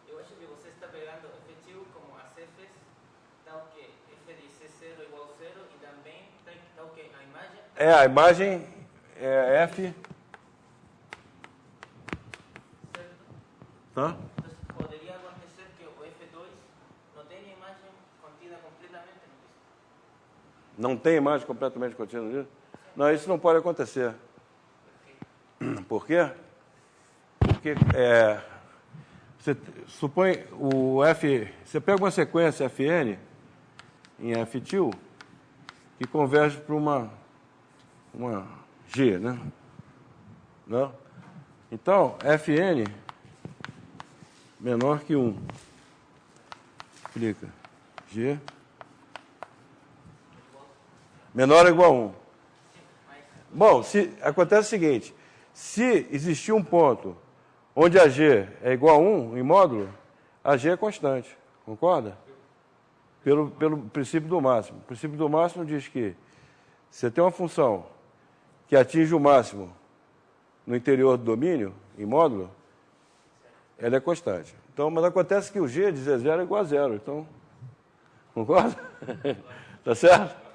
Eu acho que você está pegando efetivo como as Fs, dá o quê? F de C0 igual a zero e também dá o quê? A imagem? A imagem é F. Certo? Tá? Então, poderia acontecer que o F2 não tenha imagem contida completamente no disco. Não tem imagem completamente contida no disco? Não, isso não pode acontecer. Por quê? Porque você supõe o F... Você pega uma sequência Fn em F2 que converge para uma G, né? Não? Então, Fn menor que 1. Explica. G menor ou igual a 1. Bom, acontece o seguinte, se existir um ponto onde a G é igual a 1 em módulo, a G é constante, concorda? Pelo princípio do máximo. O princípio do máximo diz que você tem uma função que atinge o máximo no interior do domínio, em módulo, ela é constante. Então, mas acontece que o G de Z0 é igual a zero, então, concorda? Tá certo?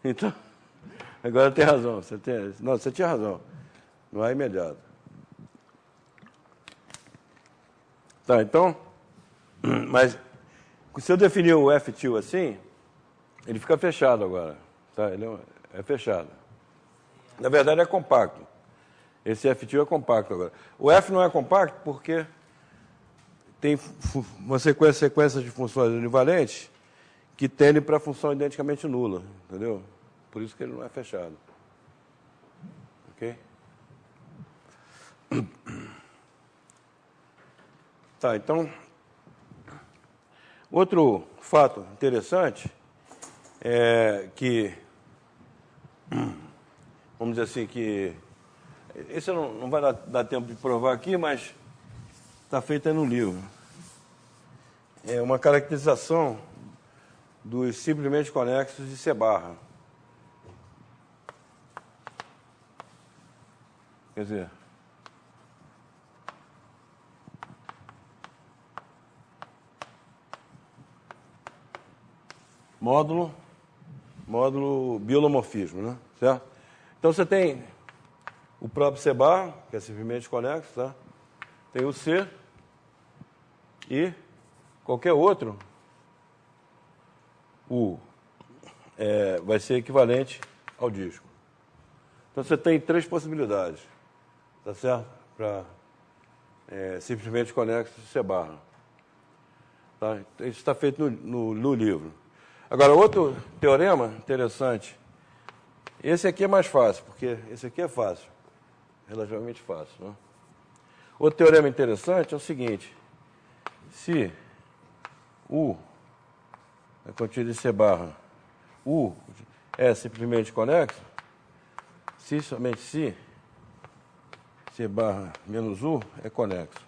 Então, agora tem razão. Você tinha razão. Não é imediato. Tá, então, mas se eu definir o F2 assim, ele fica fechado agora. Tá? Ele é fechado. Na verdade, é compacto. Esse F2 é compacto agora. O F não é compacto porque tem uma sequência de funções univalentes que tendem para a função identicamente nula. Entendeu? Por isso que ele não é fechado. Ok? Tá, então, outro fato interessante é que, vamos dizer assim, que esse não vai dar tempo de provar aqui, mas está feito aí no livro. É uma caracterização dos simplesmente conexos de C-barra. Quer dizer, módulo biolomorfismo, né? Certo? Então você tem o próprio C-barra, que é simplesmente conexo, tá? Tem o C e qualquer outro, vai ser equivalente ao disco. Então você tem 3 possibilidades, tá certo? Para simplesmente conexo de C-barra. Tá? Isso está feito no livro. Agora, outro teorema interessante. Esse aqui é mais fácil, porque esse aqui é fácil. Relativamente fácil. Né? Outro teorema interessante é o seguinte. Se U é contido em C-barra, U é simplesmente conexo, se somente se C-barra menos U é conexo.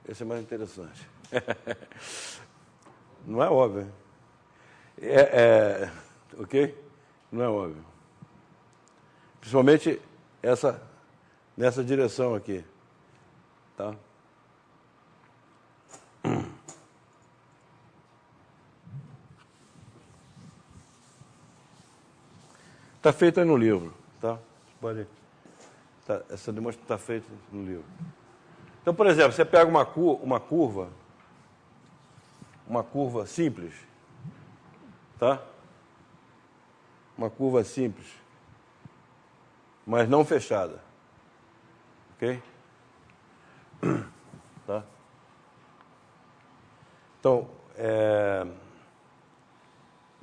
Esse é mais interessante. Não é óbvio. Ok? Não é óbvio. Principalmente nessa direção aqui. Tá? Está feito aí no livro. Tá? Pode. Essa demonstração está feita no livro. Então, por exemplo, você pega uma curva simples, tá? Uma curva simples, mas não fechada, ok? Tá? Então,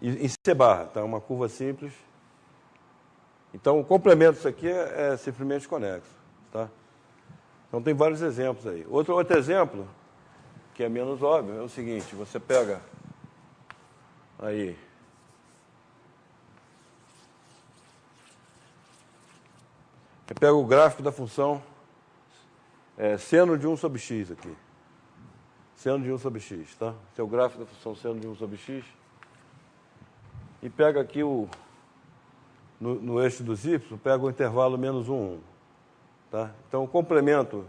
em C-barra, tá? Uma curva simples. Então, o complemento disso aqui é simplesmente conexo, tá? Então, tem vários exemplos aí. Outro exemplo, que é menos óbvio, é o seguinte, você pega aí você pega o gráfico da função seno de 1 sobre x aqui. Seno de 1 sobre x, tá? Esse é o gráfico da função seno de 1 sobre x. E pega aqui no eixo dos y, pega o intervalo menos 1, 1. Tá? Então, o complemento...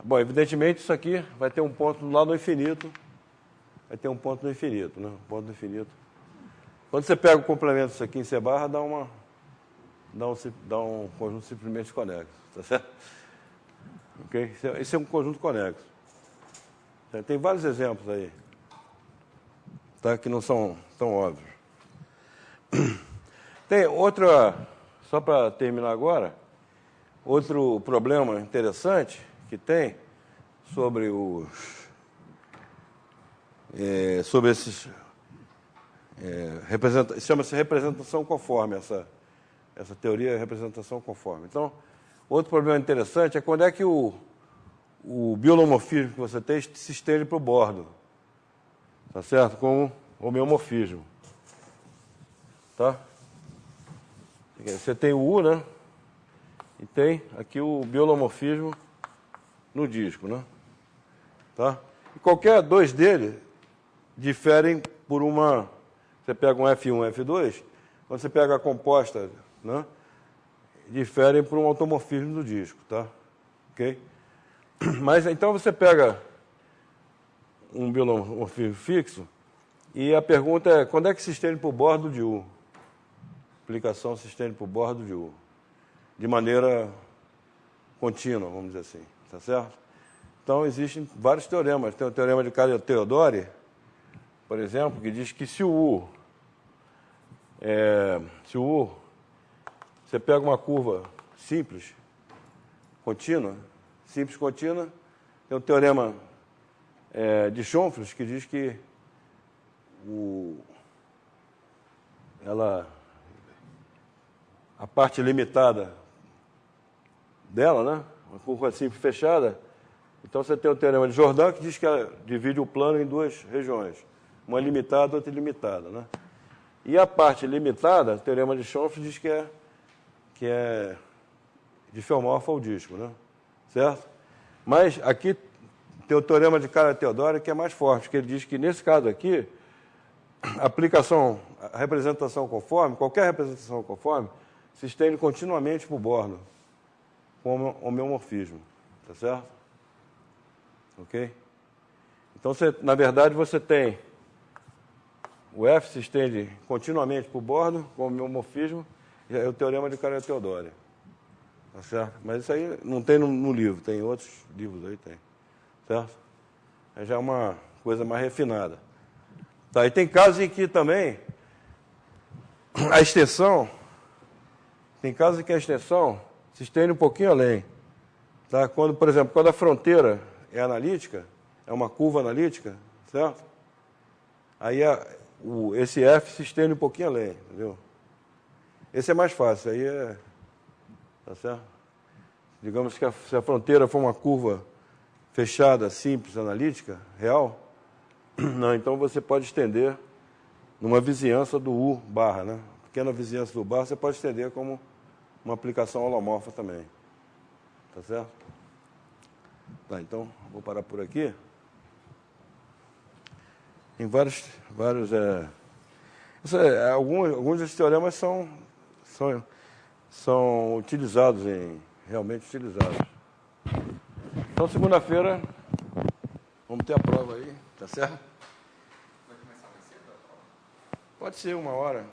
Bom, evidentemente, isso aqui vai ter um ponto lá no infinito. Vai ter um ponto no infinito, né? Um ponto no infinito. Quando você pega o complemento disso aqui em C barra, dá um conjunto simplesmente conexo. Tá certo? Ok? Esse é um conjunto conexo. Tem vários exemplos aí, tá? Que não são tão óbvios. Tem outra, só para terminar agora, outro problema interessante que tem sobre esses chama-se representação conforme, essa teoria é representação conforme. Então, outro problema interessante é quando é que o biolomorfismo que você tem se estende para o bordo, tá certo? Com o homeomorfismo. Tá? Você tem o U, né? E tem aqui o biolomorfismo no disco, né? Tá? E qualquer dois deles diferem por uma... Você pega um F1 e F2, quando você pega a composta, né? Diferem por um automorfismo do disco, tá? Ok? Mas então você pega um biolomorfismo fixo e a pergunta é quando é que se estende para o bordo de U? Aplicação se estende para o bordo de U. De maneira contínua, vamos dizer assim. Tá certo? Então, existem vários teoremas. Tem o teorema de Cario-Teodori, por exemplo, que diz que se o U... Você pega uma curva simples, contínua, tem o teorema de Schonfeld, que diz que a parte limitada dela, né? Uma curva simples fechada. Então, você tem o teorema de Jordan, que diz que ela divide o plano em duas regiões, uma limitada e outra ilimitada, né? E a parte limitada, o teorema de Schonfeld diz que é diffeomorfa ao disco, né? Certo? Mas aqui tem o teorema de Cario-Teodori, que é mais forte, que ele diz que, nesse caso aqui, a representação conforme, qualquer representação conforme, se estende continuamente para o bordo, com homeomorfismo. Tá certo? Ok? Então, na verdade, você tem o F se estende continuamente para o bordo, com homeomorfismo, e é o teorema de Cario-Teodori. Tá certo? Mas isso aí não tem no livro, tem outros livros aí, tem. Certo? É já uma coisa mais refinada. Tá, e tem casos em que também a extensão, tem casos em que a extensão se estende um pouquinho além. Tá? Quando, por exemplo, quando a fronteira é analítica, é uma curva analítica, certo? Aí esse F se estende um pouquinho além, entendeu? Esse é mais fácil, aí tá certo? Digamos que se a fronteira for uma curva fechada, simples, analítica, real, não, então você pode estender numa vizinhança do U barra, né? Pequena vizinhança do barra, você pode estender como uma aplicação holomorfa também. Tá certo? Tá, então, vou parar por aqui. Tem alguns desses teoremas são utilizados, realmente utilizados. Então, segunda-feira, vamos ter a prova aí, tá certo? Vai começar mais cedo a prova? Pode ser 1 hora.